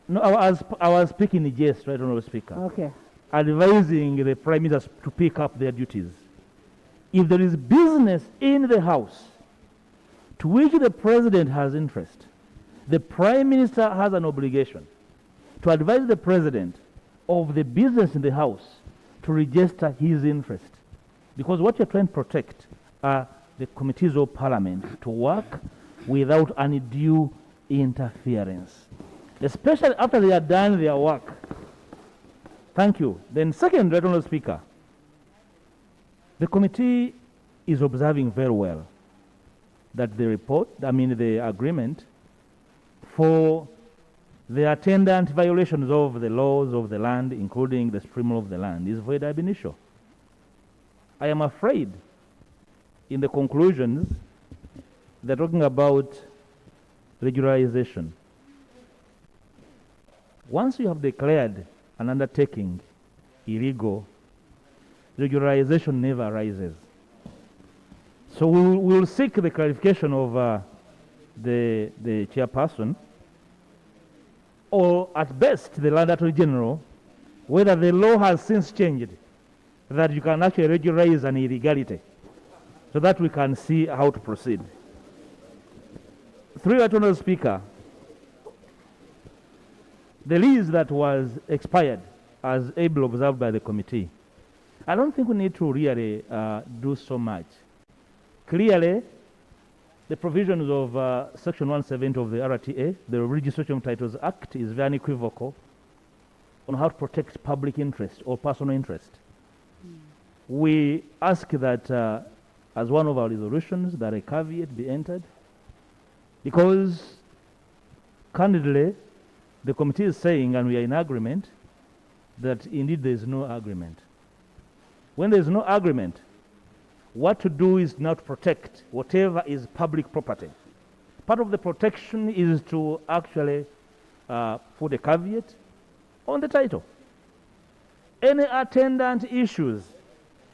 S10: No, I was speaking in jest, Right Honourable Speaker.
S2: Okay.
S10: Advising the Prime Minister to pick up their duties. If there is business in the House to which the President has interest, the Prime Minister has an obligation to advise the President of the business in the House to register his interest. Because what you're trying to protect are the committees of Parliament to work without undue interference. especially after they have done their work. Thank you. Then second, Right Honourable Speaker, the committee is observing very well that the agreement for the attendant violations of the laws of the land, including the stream of the land, is void ab initio. I am afraid in the conclusions they're talking about regularization. Once you have declared an undertaking illegal, regularization never arises. So we will seek the clarification of the chairperson, or at best the Land Attorney General, whether the law has since changed that you can actually regularize an illegality, so that we can see how to proceed. Through Right Honourable Speaker, the lease that was expired, as ably observed by the committee, I don't think we need to really do so much. Clearly, the provisions of Section 170 of the RTA, the Registration of Titles Act, is very unequivocal on how to protect public interest or personal interest. We ask that, as one of our resolutions, that a caveat be entered, because, candidly, the committee is saying, and we are in agreement, that indeed there is no agreement. When there is no agreement, what to do is not protect whatever is public property. Part of the protection is to actually put a caveat on the title. Any attendant issues,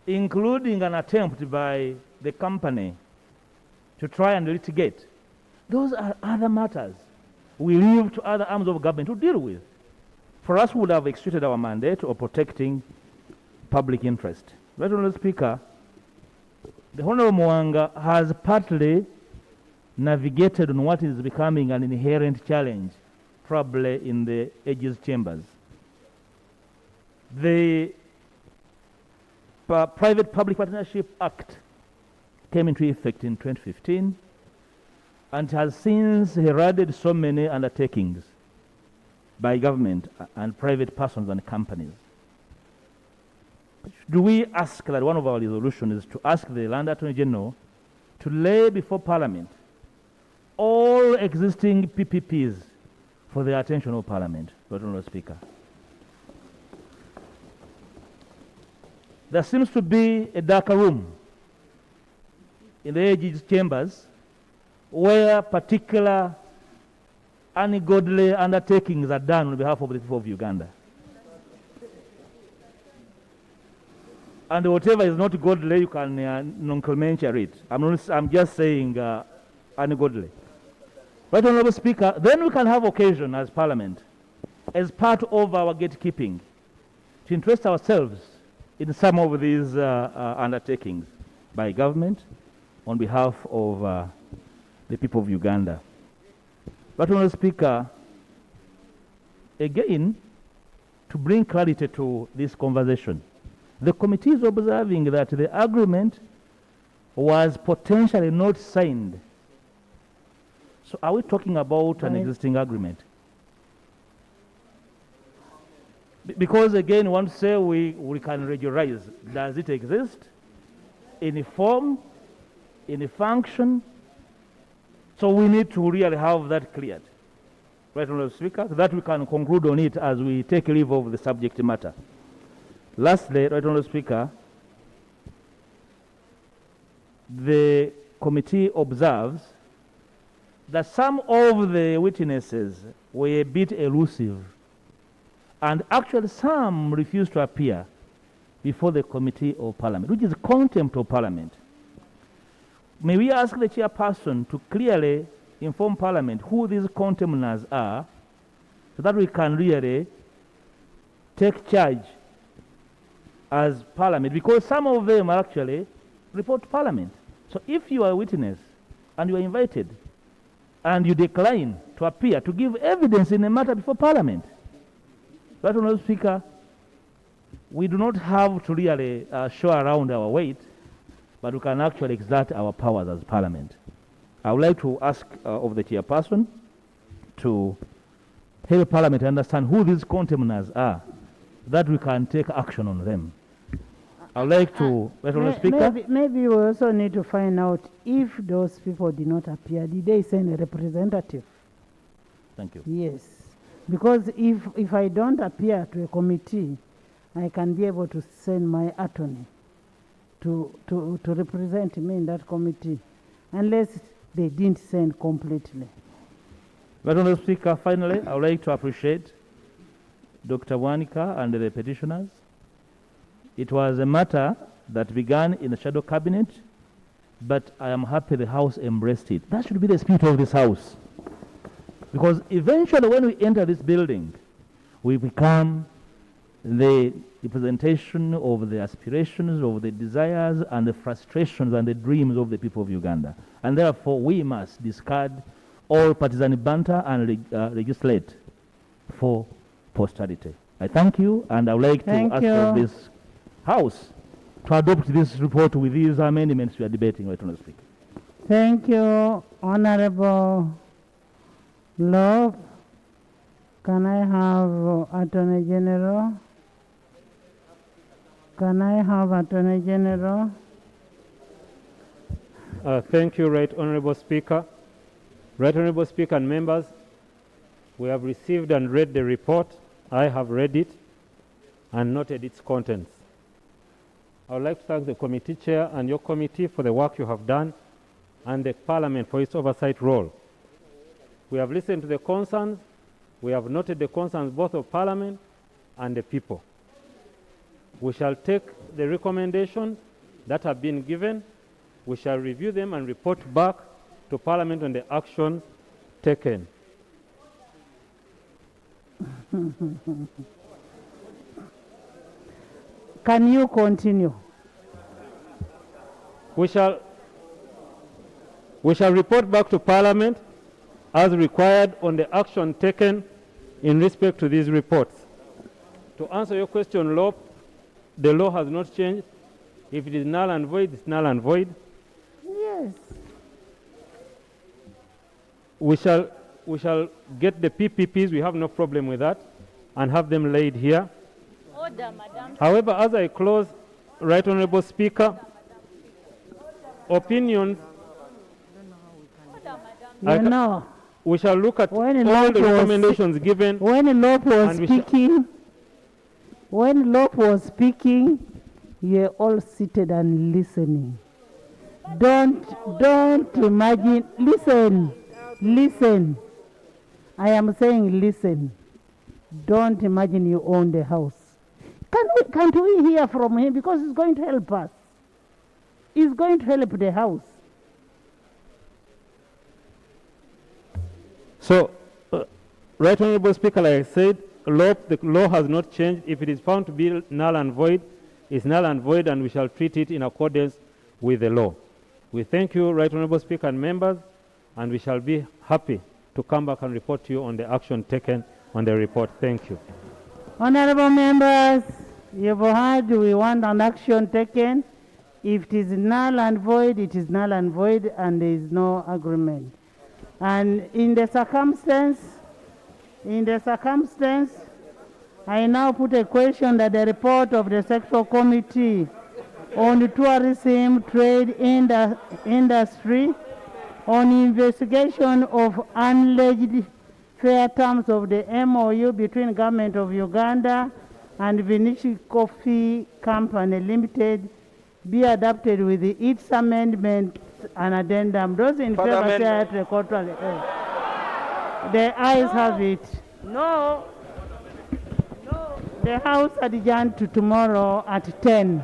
S10: including an attempt by the company to try and litigate, those are other matters we leave to other arms of government to deal with. For us, we would have executed our mandate of protecting public interest. Right Honourable Speaker, the Honourable Mwanga has partly navigated on what is becoming an inherent challenge, probably in the Aegis chambers. The Private Public Partnership Act came into effect in 2015 and has since heralded so many undertakings by government and private persons and companies. Do we ask that one of our resolutions is to ask the Land Attorney General to lay before Parliament all existing PPPs for the attention of Parliament, Lord Honourable Speaker? There seems to be a darker room in the Aegis chambers where particular ungodly undertakings are done on behalf of the people of Uganda. And whatever is not godly, you can nomenclature it. I'm just saying ungodly. Right Honourable Speaker, then we can have occasion as Parliament, as part of our gatekeeping, to interest ourselves in some of these undertakings by government on behalf of the people of Uganda. But, Honourable Speaker, again, to bring clarity to this conversation, the committee is observing that the agreement was potentially not signed. So are we talking about an existing agreement? Because, again, we want to say we can regularize. Does it exist in a form, in a function? So we need to really have that cleared. Right, Honourable Speaker, so that we can conclude on it as we take leave of the subject matter. Lastly, Right Honourable Speaker, the committee observes that some of the witnesses were a bit elusive, and actually some refused to appear before the Committee of Parliament, which is contempt of Parliament. May we ask the chairperson to clearly inform Parliament who these contemners are, so that we can really take charge as Parliament, because some of them actually report to Parliament. So if you are a witness and you are invited and you decline to appear to give evidence in a matter before Parliament, Right Honourable Speaker, we do not have to really show around our weight, but we can actually exert our powers as Parliament. I would like to ask of the chairperson to help Parliament understand who these contemners are, that we can take action on them. I would like to, Speaker.
S2: Maybe we also need to find out if those people did not appear, did they send a representative?
S10: Thank you.
S2: Yes. Because if I don't appear to a committee, I can be able to send my attorney to represent me in that committee, unless they didn't send completely.
S10: Madam Speaker, finally, I would like to appreciate Dr. Wanika and the petitioners. It was a matter that began in the shadow cabinet, but I am happy the House embraced it. That should be the spirit of this House. Because eventually when we enter this building, we become the representation of the aspirations, of the desires, and the frustrations and the dreams of the people of Uganda. And therefore, we must discard all partisan banter and legislate for posterity. I thank you, and I would like to ask of this House to adopt this report with these amendments we are debating right on the Speaker.
S2: Thank you, Honorable Love. Can I have Attorney General? Can I have Attorney General?
S14: Thank you, Right Honorable Speaker. Right Honorable Speaker and members, we have received and read the report. I have read it and noted its contents. I would like to thank the committee chair and your committee for the work you have done, and the Parliament for its oversight role. We have listened to the concerns. We have noted the concerns both of Parliament and the people. We shall take the recommendations that have been given. We shall review them and report back to Parliament on the action taken.
S2: Can you continue?
S14: We shall report back to Parliament as required on the action taken in respect to these reports. To answer your question, Law, the law has not changed. If it is null and void, it's null and void.
S2: Yes.
S14: We shall get the PPPs, we have no problem with that, and have them laid here.
S15: Order, Madam.
S14: However, as I close, Right Honorable Speaker, opinions. We shall look at all the recommendations given.
S2: When Lop was speaking, you were all seated and listening. Don't imagine. Listen. I am saying listen. Don't imagine you own the house. Can't we hear from him? Because it's going to help us. It's going to help the house.
S14: So, Right Honorable Speaker, like I said, the law has not changed. If it is found to be null and void, it's null and void, and we shall treat it in accordance with the law. We thank you, Right Honorable Speaker and members, and we shall be happy to come back and report to you on the action taken on the report. Thank you.
S2: Honorable members, you've heard we want an action taken. If it is null and void, it is null and void, and there is no agreement. And in the circumstance, I now put a question that the report of the Sector Committee on Tourism, Trade, Industry, on investigation of alleged fair terms of the MOU between Government of Uganda and Vinci Coffee Company Limited be adopted with its amendment and addendum. Those in favor say at the contrary. The ayes have it.
S15: No.
S2: The House adjourned to tomorrow at 10.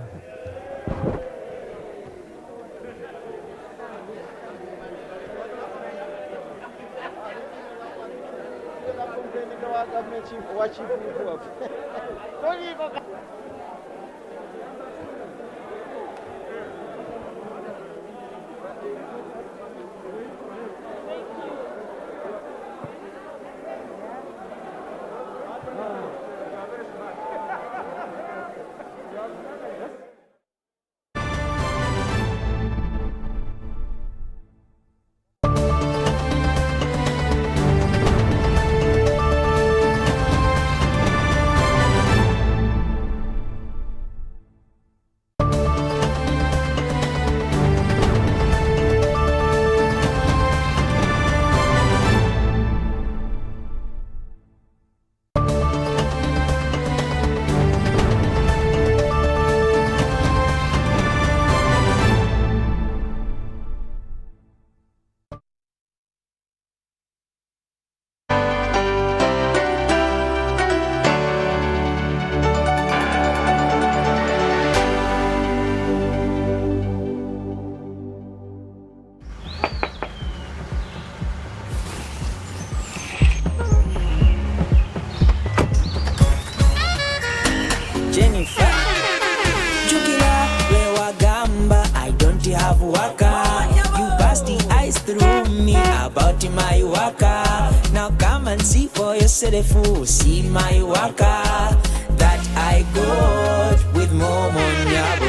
S16: my waka. Now come and see for yourself, see my waka that I got with more money.